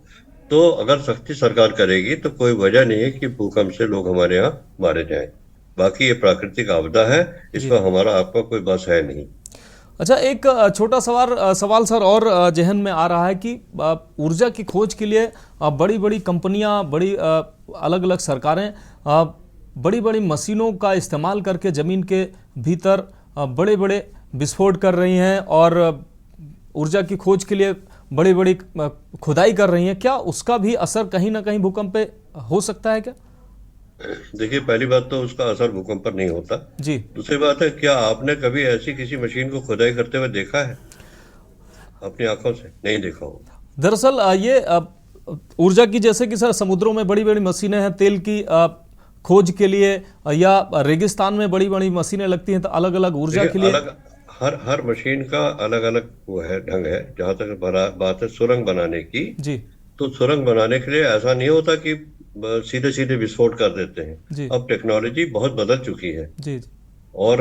तो अगर सख्ती सरकार करेगी तो कोई वजह नहीं है कि भूकंप से लोग हमारे यहाँ मारे जाएं। बाकी ये प्राकृतिक आपदा है, इसमें हमारा आपका कोई बस है नहीं। अच्छा, एक छोटा सवाल सर और जहन में आ रहा है कि ऊर्जा की खोज के लिए बड़ी बड़ी कंपनियां, बड़ी अलग अलग सरकारें बड़ी बड़ी मशीनों का इस्तेमाल करके ज़मीन के भीतर बड़े बड़े विस्फोट कर रही हैं और ऊर्जा की खोज के लिए बड़ी बड़ी खुदाई कर रही हैं। क्या उसका भी असर कहीं ना कहीं भूकंप पे हो सकता है क्या? देखिए, पहली बात तो उसका असर भूकंप पर नहीं होता जी। दूसरी बात है, क्या आपने कभी ऐसी किसी मशीन को खुदाई करते हुए देखा है? अपनी आंखों से नहीं देखा होगा। दरअसल ये ऊर्जा की, जैसे कि सर समुद्रों में बड़ी बड़ी मशीनें हैं तेल की खोज के लिए, या रेगिस्तान में बड़ी बड़ी मशीनें लगती हैं तो अलग अलग ऊर्जा के लिए हर मशीन का अलग अलग वो है, ढंग है। जहां तक बात है सुरंग बनाने की जी, तो सुरंग बनाने के लिए ऐसा नहीं होता कि सीधे सीधे विस्फोट कर देते हैं। अब टेक्नोलॉजी बहुत बदल चुकी है जी। और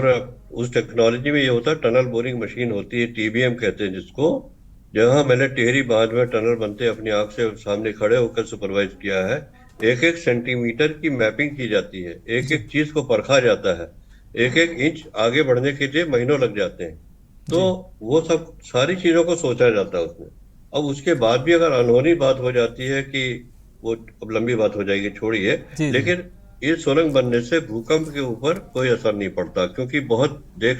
उस टेक्नोलॉजी में ये होता है, टनल बोरिंग मशीन होती है, टीबीएम कहते हैं जिसको। जहां मैंने टिहरी बांध में टनल बनते अपनी आंख से सामने खड़े होकर सुपरवाइज किया है, एक एक सेंटीमीटर की मैपिंग की जाती है, एक एक चीज को परखा जाता है, एक एक इंच आगे बढ़ने के लिए महीनों लग जाते हैं। तो वो सब सारी चीजों को सोचा जाता है उसमें। अब उसके बाद भी अगर अनहोनी बात हो जाती है कि वो अब लंबी बात हो जाएगी, छोड़िए, लेकिन ये सुरंग बनने से भूकंप के ऊपर कोई असर नहीं पड़ता, क्योंकि बहुत देख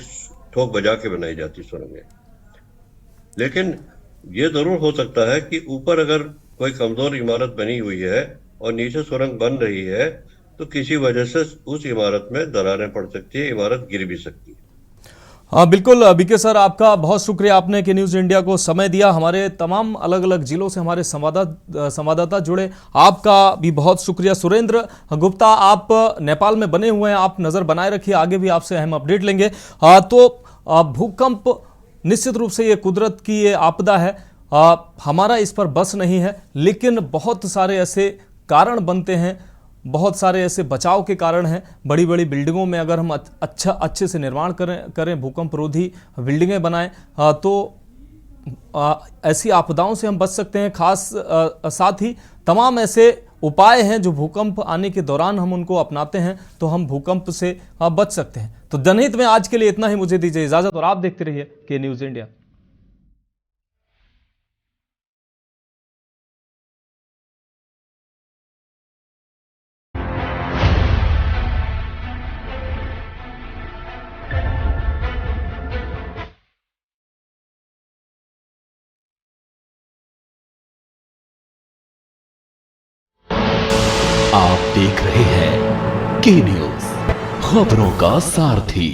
ठोक बजा के बनाई जाती सुरंगें। लेकिन ये जरूर हो सकता है कि ऊपर अगर कोई कमजोर इमारत बनी हुई है और नीचे सुरंग बन रही है, तो किसी वजह से उस इमारत में दरारें पड़ सकती है, इमारत गिर भी सकती है। हाँ बिल्कुल बीके सर, आपका बहुत शुक्रिया, आपने के न्यूज़ इंडिया को समय दिया। हमारे तमाम अलग अलग जिलों से हमारे संवाददाता जुड़े, आपका भी बहुत शुक्रिया। सुरेंद्र गुप्ता, आप नेपाल में बने हुए हैं, आप नज़र बनाए रखिए, आगे भी आपसे अहम अपडेट लेंगे। तो भूकंप निश्चित रूप से ये कुदरत की ये आपदा है, हमारा इस पर बस नहीं है, लेकिन बहुत सारे ऐसे कारण बनते हैं, बहुत सारे ऐसे बचाव के कारण हैं। बड़ी बड़ी बिल्डिंगों में अगर हम अच्छे से निर्माण करें भूकंप रोधी बिल्डिंगें बनाएं, तो ऐसी आपदाओं से हम बच सकते हैं। साथ ही तमाम ऐसे उपाय हैं जो भूकंप आने के दौरान हम उनको अपनाते हैं तो हम भूकंप से बच सकते हैं। तो जनहित में आज के लिए इतना ही, मुझे दीजिए इजाजत और आप देखते रहिए के न्यूज इंडिया। आप देख रहे हैं के न्यूज, खबरों का सारथी।